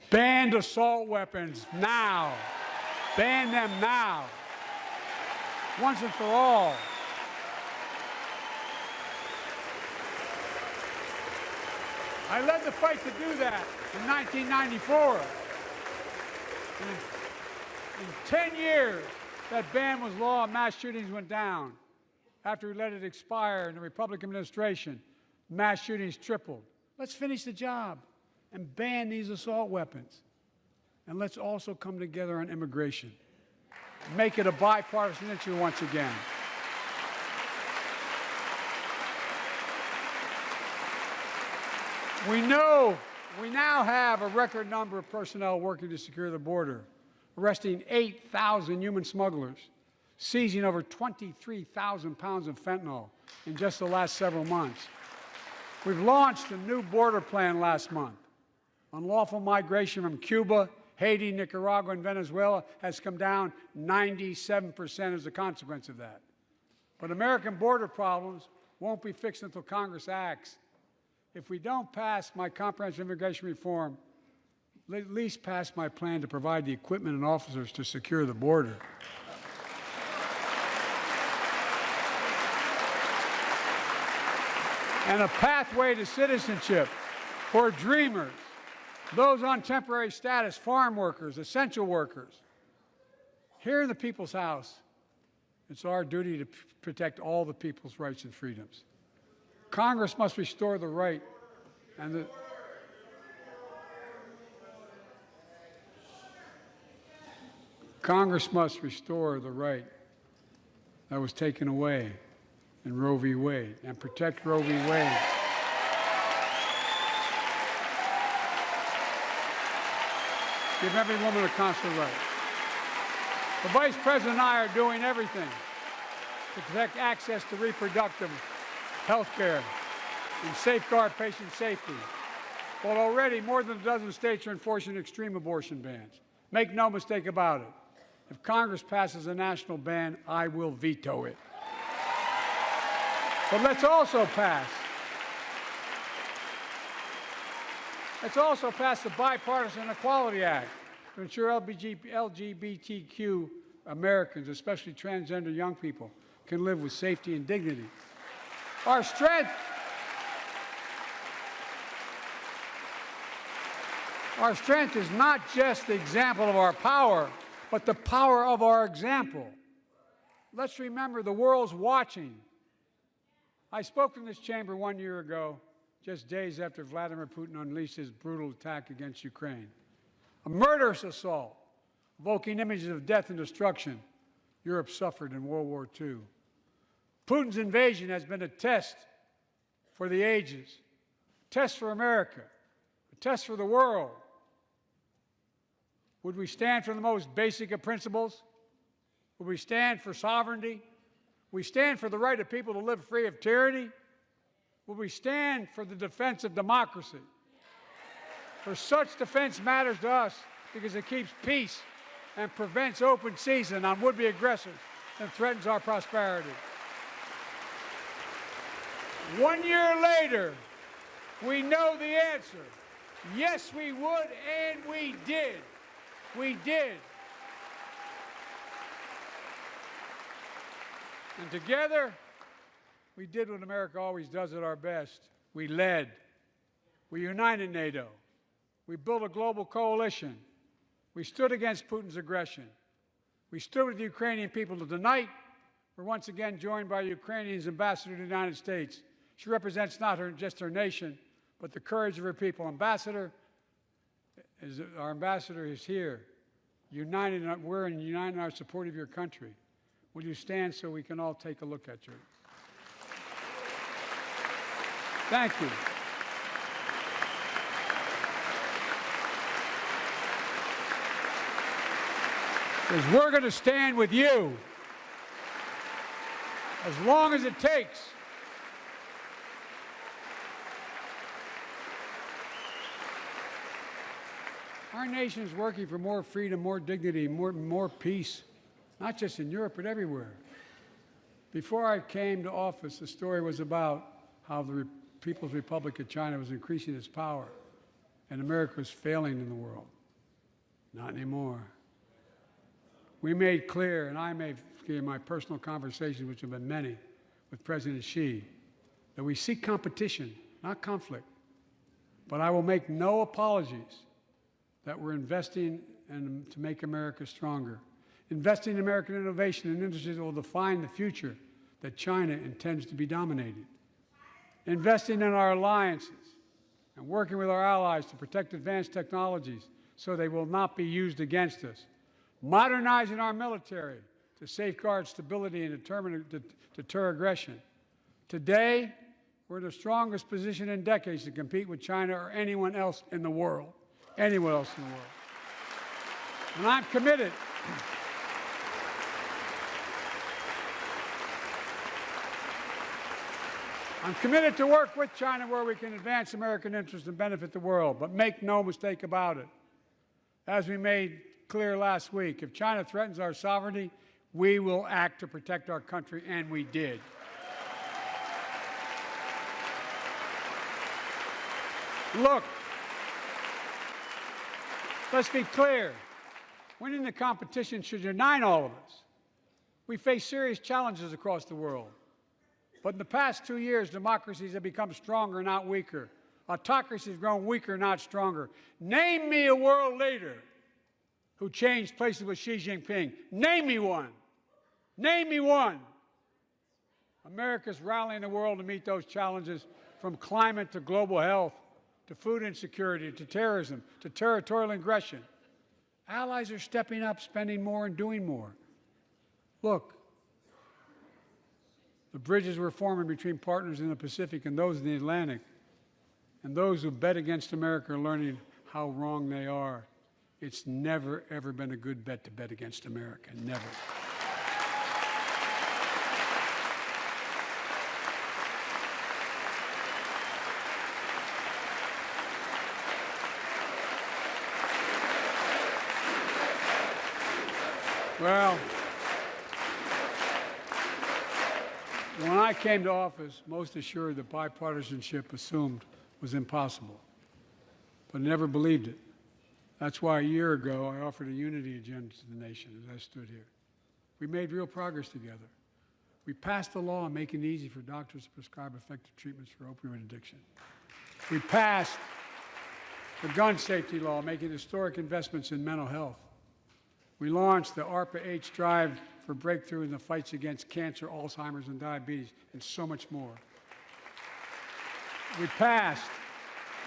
Ban assault weapons now. Ban them now. Once and for all. I led the fight to do that in 1994. In 10 years, that ban was law and mass shootings went down. After we let it expire in the Republican administration, mass shootings tripled. Let's finish the job and ban these assault weapons. And let's also come together on immigration. Make it a bipartisan issue once again. We know we now have a record number of personnel working to secure the border, arresting 8,000 human smugglers, seizing over 23,000 pounds of fentanyl in just the last several months. We've launched a new border plan last month. Unlawful migration from Cuba, Haiti, Nicaragua, and Venezuela has come down 97% as a consequence of that. But American border problems won't be fixed until Congress acts. If we don't pass my comprehensive immigration reform, at least pass my plan to provide the equipment and officers to secure the border. And a pathway to citizenship for dreamers, those on temporary status, farm workers, essential workers. Here in the People's House, it's our duty to protect all the people's rights and freedoms. Congress must restore the right and the Congress must restore the right that was taken away in Roe v. Wade and protect Roe v. Wade. Give every woman a constitutional right. The Vice President and I are doing everything to protect access to reproductive health care and safeguard patient safety. While already more than a dozen states are enforcing extreme abortion bans. Make no mistake about it. If Congress passes a national ban, I will veto it. But let's also pass the Bipartisan Equality Act to ensure LGBTQ Americans, especially transgender young people, can live with safety and dignity. Our strength is not just the example of our power, but the power of our example. Let's remember the world's watching. I spoke from this chamber 1 year ago, just days after Vladimir Putin unleashed his brutal attack against Ukraine. A murderous assault, evoking images of death and destruction Europe suffered in World War II. Putin's invasion has been a test for the ages, a test for America, a test for the world. Would we stand for the most basic of principles? Would we stand for sovereignty? Would we stand for the right of people to live free of tyranny? Would we stand for the defense of democracy? For such defense matters to us because it keeps peace and prevents open season on would-be aggressors and threatens our prosperity. 1 year later, we know the answer. Yes, we would, and we did. We did. And together, we did what America always does at our best. We led. We united NATO. We built a global coalition. We stood against Putin's aggression. We stood with the Ukrainian people. Tonight, we're once again joined by Ukraine's ambassador to the United States. She represents not just her nation, but the courage of her people. Our ambassador is here, we're united in our support of your country. Will you stand so we can all take a look at you? Thank you. Because we're going to stand with you as long as it takes. Our nation is working for more freedom, more dignity, more peace, not just in Europe, but everywhere. Before I came to office, the story was about how the People's Republic of China was increasing its power, and America was failing in the world. Not anymore. We made clear, and I made clear in my personal conversations, which have been many, with President Xi, that we seek competition, not conflict. But I will make no apologies that we're investing to make America stronger. Investing in American innovation and industries that will define the future that China intends to be dominating. Investing in our alliances and working with our allies to protect advanced technologies so they will not be used against us. Modernizing our military to safeguard stability and deter aggression. Today, we're in the strongest position in decades to compete with China or anyone else in the world. Anyone else in the world. And I'm committed. I'm committed to work with China where we can advance American interests and benefit the world. But make no mistake about it. As we made clear last week, if China threatens our sovereignty, we will act to protect our country, and we did. Look, let's be clear. Winning the competition should unite all of us. We face serious challenges across the world. But in the past 2 years, democracies have become stronger, not weaker. Autocracies have grown weaker, not stronger. Name me a world leader who changed places with Xi Jinping. Name me one. Name me one. America's rallying the world to meet those challenges, from climate to global health, to food insecurity, to terrorism, to territorial aggression. Allies are stepping up, spending more, and doing more. Look, the bridges we're forming between partners in the Pacific and those in the Atlantic, and those who bet against America are learning how wrong they are. It's never, ever been a good bet to bet against America. Never. Well, when I came to office, most assured that bipartisanship assumed was impossible, but I never believed it. That's why a year ago I offered a unity agenda to the nation as I stood here. We made real progress together. We passed a law making it easy for doctors to prescribe effective treatments for opioid addiction. We passed the gun safety law, making historic investments in mental health. We launched the ARPA-H drive for breakthrough in the fights against cancer, Alzheimer's, and diabetes, and so much more. We passed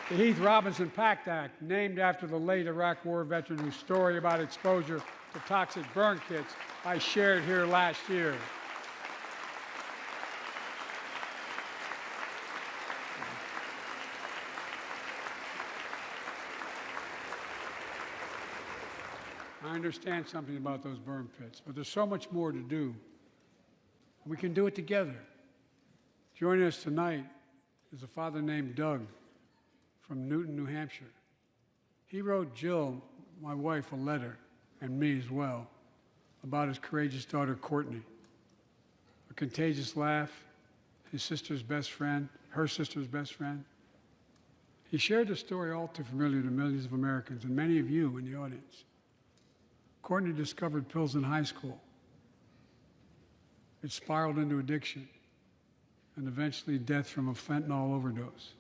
the Heath Robinson PACT Act, named after the late Iraq War veteran whose story about exposure to toxic burn kits I shared here last year. I understand something about those burn pits, but there's so much more to do. We can do it together. Joining us tonight is a father named Doug from Newton, New Hampshire. He wrote Jill, my wife, a letter, and me as well, about his courageous daughter, Courtney. A contagious laugh, his sister's best friend, her sister's best friend. He shared a story all too familiar to millions of Americans and many of you in the audience. Courtney discovered pills in high school. It spiraled into addiction and eventually death from a fentanyl overdose.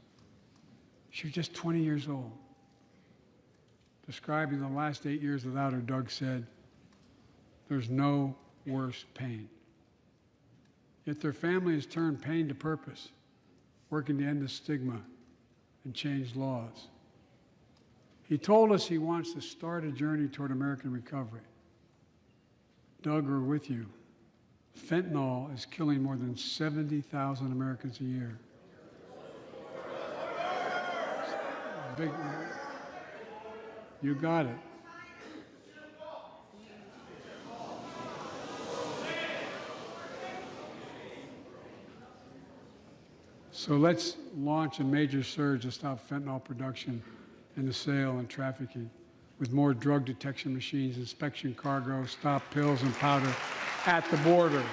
She was just 20 years old. Describing the last 8 years without her, Doug said, "There's no worse pain." Yet their family has turned pain to purpose, working to end the stigma and change laws. He told us he wants to start a journey toward American recovery. Doug, we're with you. Fentanyl is killing more than 70,000 Americans a year. Big, you got it. So let's launch a major surge to stop fentanyl production and the sale and trafficking, with more drug detection machines, inspection cargo, stop pills and powder at the border.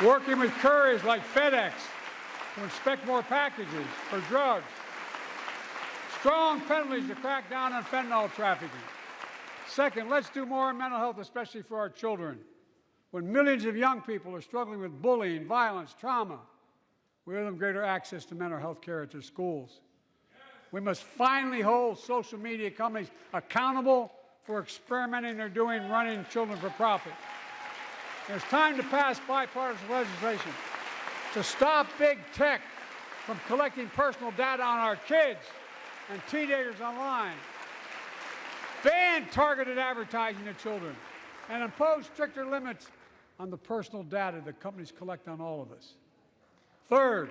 Working with couriers like FedEx to inspect more packages for drugs. Strong penalties to crack down on fentanyl trafficking. Second, let's do more on mental health, especially for our children. When millions of young people are struggling with bullying, violence, trauma, we owe them greater access to mental health care at their schools. We must finally hold social media companies accountable for experimenting they're doing running children for profit. It's time to pass bipartisan legislation to stop big tech from collecting personal data on our kids and teenagers online, ban targeted advertising to children, and impose stricter limits on the personal data that companies collect on all of us. Third,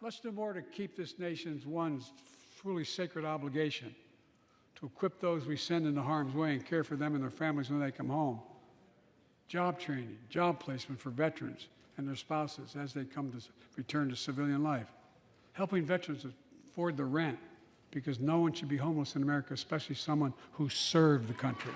let's do more to keep this nation's one truly sacred obligation, to equip those we send into harm's way and care for them and their families when they come home. Job training, job placement for veterans and their spouses as they come to return to civilian life. Helping veterans afford the rent, because no one should be homeless in America, especially someone who served the country.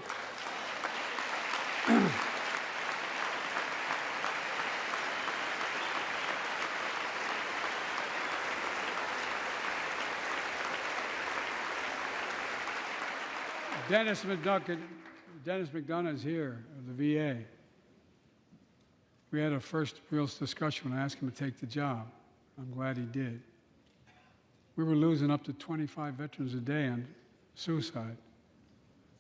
Dennis McDonough is here of the VA. We had a first real discussion when I asked him to take the job. I'm glad he did. We were losing up to 25 veterans a day on suicide.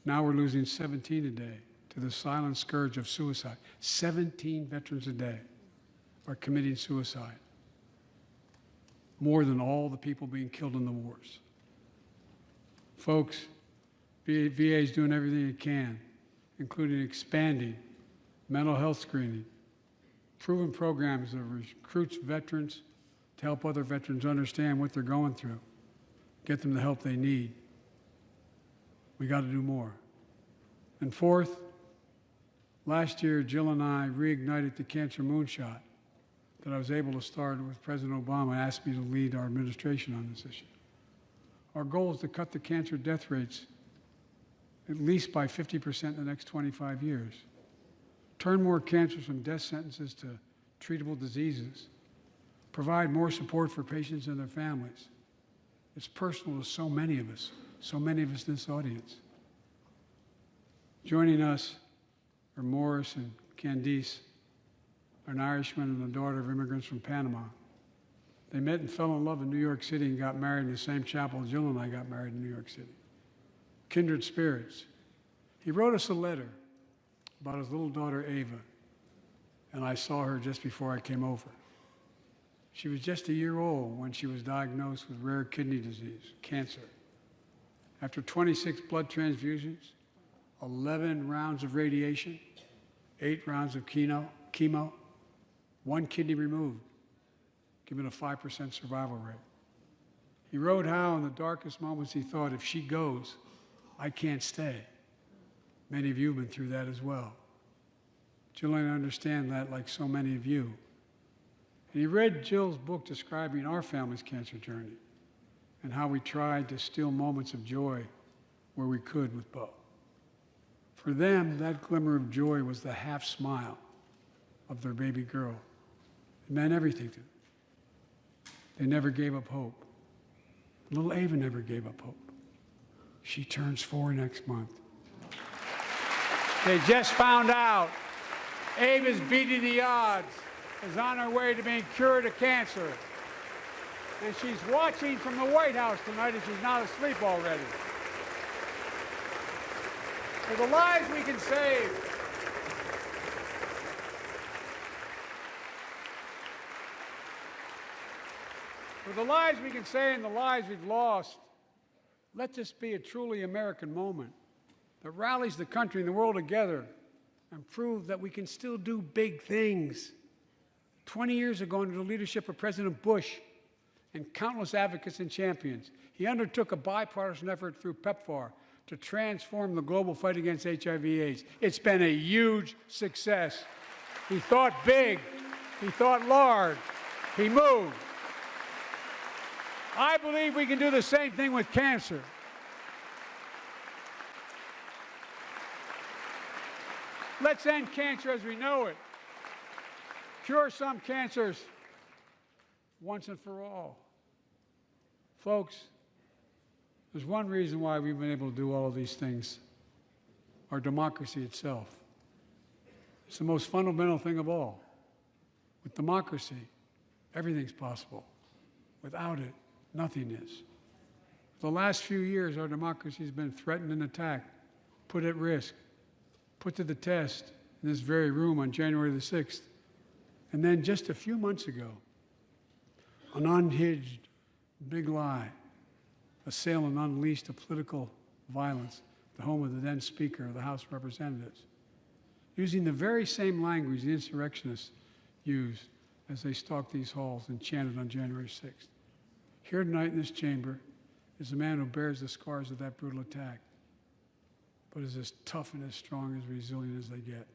Now we're losing 17 a day to the silent scourge of suicide. 17 veterans a day are committing suicide. More than all the people being killed in the wars. Folks, VA is doing everything it can, including expanding mental health screening, proven programs that recruits veterans to help other veterans understand what they're going through, get them the help they need. We got to do more. And fourth, last year, Jill and I reignited the cancer moonshot that I was able to start with President Obama asked me to lead our administration on this issue. Our goal is to cut the cancer death rates at least by 50% in the next 25 years. Turn more cancers from death sentences to treatable diseases. Provide more support for patients and their families. It's personal to so many of us in this audience. Joining us are Morris and Candice, an Irishman and the daughter of immigrants from Panama. They met and fell in love in New York City and got married in the same chapel Jill and I got married in New York City. Kindred spirits. He wrote us a letter about his little daughter, Ava, and I saw her just before I came over. She was just a year old when she was diagnosed with rare kidney disease, cancer. After 26 blood transfusions, 11 rounds of radiation, 8 rounds of chemo, 1 kidney removed, giving a 5% survival rate. He wrote how in the darkest moments he thought, if she goes, I can't stay. Many of you have been through that as well. Jill and I understand that like so many of you. And he read Jill's book describing our family's cancer journey and how we tried to steal moments of joy where we could with Bo. For them, that glimmer of joy was the half smile of their baby girl. It meant everything to them. They never gave up hope. Little Ava never gave up hope. She turns 4 next month. They just found out Ava's beating the odds, is on her way to being cured of cancer. And she's watching from the White House tonight and she's not asleep already. For the lives we can save, and the lives we've lost, let this be a truly American moment that rallies the country and the world together and proves that we can still do big things. 20 years ago, under the leadership of President Bush and countless advocates and champions, he undertook a bipartisan effort through PEPFAR to transform the global fight against HIV/AIDS. It's been a huge success. He thought big. He thought large. He moved. I believe we can do the same thing with cancer. Let's end cancer as we know it. Cure some cancers once and for all. Folks, there's one reason why we've been able to do all of these things. Our democracy itself. It's the most fundamental thing of all. With democracy, everything's possible. Without it, nothing is. For the last few years, our democracy has been threatened and attacked, put at risk, put to the test in this very room on January the 6th. And then just a few months ago, an unhinged big lie assailed and unleashed a political violence, the home of the then Speaker of the House of Representatives, using the very same language the insurrectionists used as they stalked these halls and chanted on January 6th. Here tonight in this chamber is a man who bears the scars of that brutal attack, but is as tough and as strong and as resilient as they get.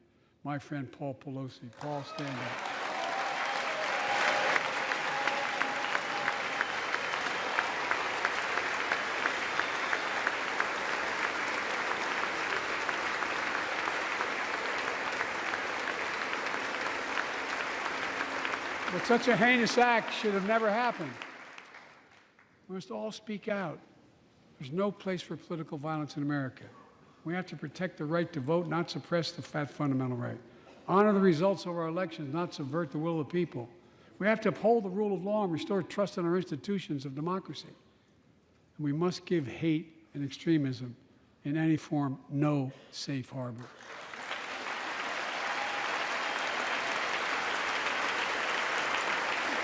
My friend Paul Pelosi. Paul, stand up. But such a heinous act should have never happened. We must all speak out. There's no place for political violence in America. We have to protect the right to vote, not suppress the fundamental right. Honor the results of our elections, not subvert the will of the people. We have to uphold the rule of law and restore trust in our institutions of democracy. And we must give hate and extremism in any form no safe harbor.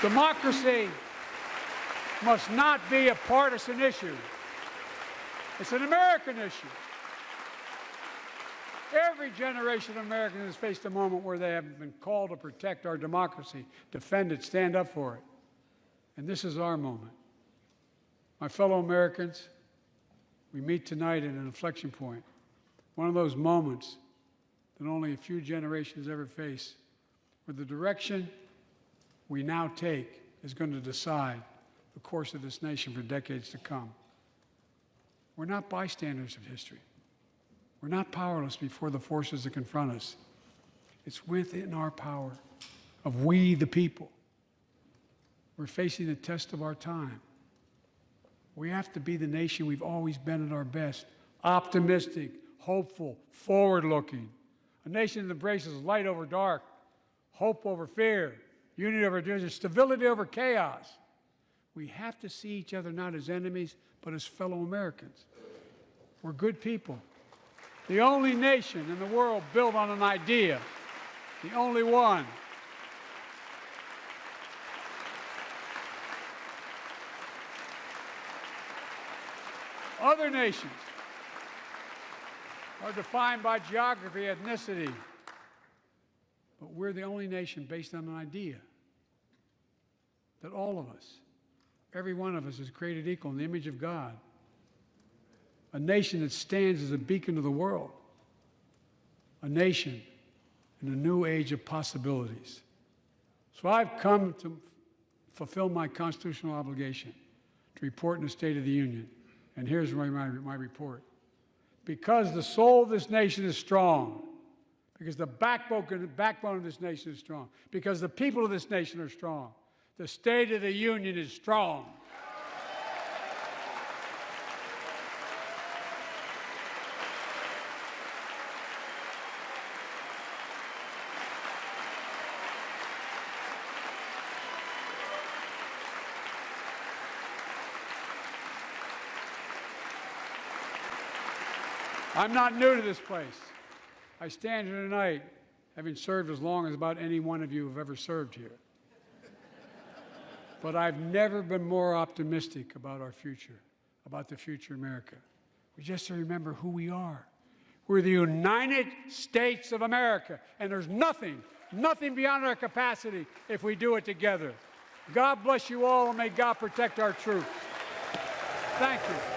Democracy must not be a partisan issue. It's an American issue. Every generation of Americans has faced a moment where they have been called to protect our democracy, defend it, stand up for it. And this is our moment. My fellow Americans, we meet tonight at an inflection point, one of those moments that only a few generations ever face, where the direction we now take is going to decide the course of this nation for decades to come. We're not bystanders of history. We're not powerless before the forces that confront us. It's within our power of we, the people. We're facing the test of our time. We have to be the nation we've always been at our best, optimistic, hopeful, forward-looking. A nation that embraces light over dark, hope over fear, unity over division, stability over chaos. We have to see each other not as enemies, but as fellow Americans. We're good people. The only nation in the world built on an idea, the only one. Other nations are defined by geography, ethnicity, but we're the only nation based on an idea that all of us, every one of us, is created equal in the image of God. A nation that stands as a beacon of the world. A nation in a new age of possibilities. So I've come to fulfill my constitutional obligation to report in the State of the Union. And here's my report. Because the soul of this nation is strong, because the backbone of this nation is strong, because the people of this nation are strong, the State of the Union is strong. I'm not new to this place. I stand here tonight having served as long as about any one of you have ever served here. But I've never been more optimistic about our future, about the future of America. We just have to remember who we are. We're the United States of America, and there's nothing beyond our capacity if we do it together. God bless you all, and may God protect our troops. Thank you.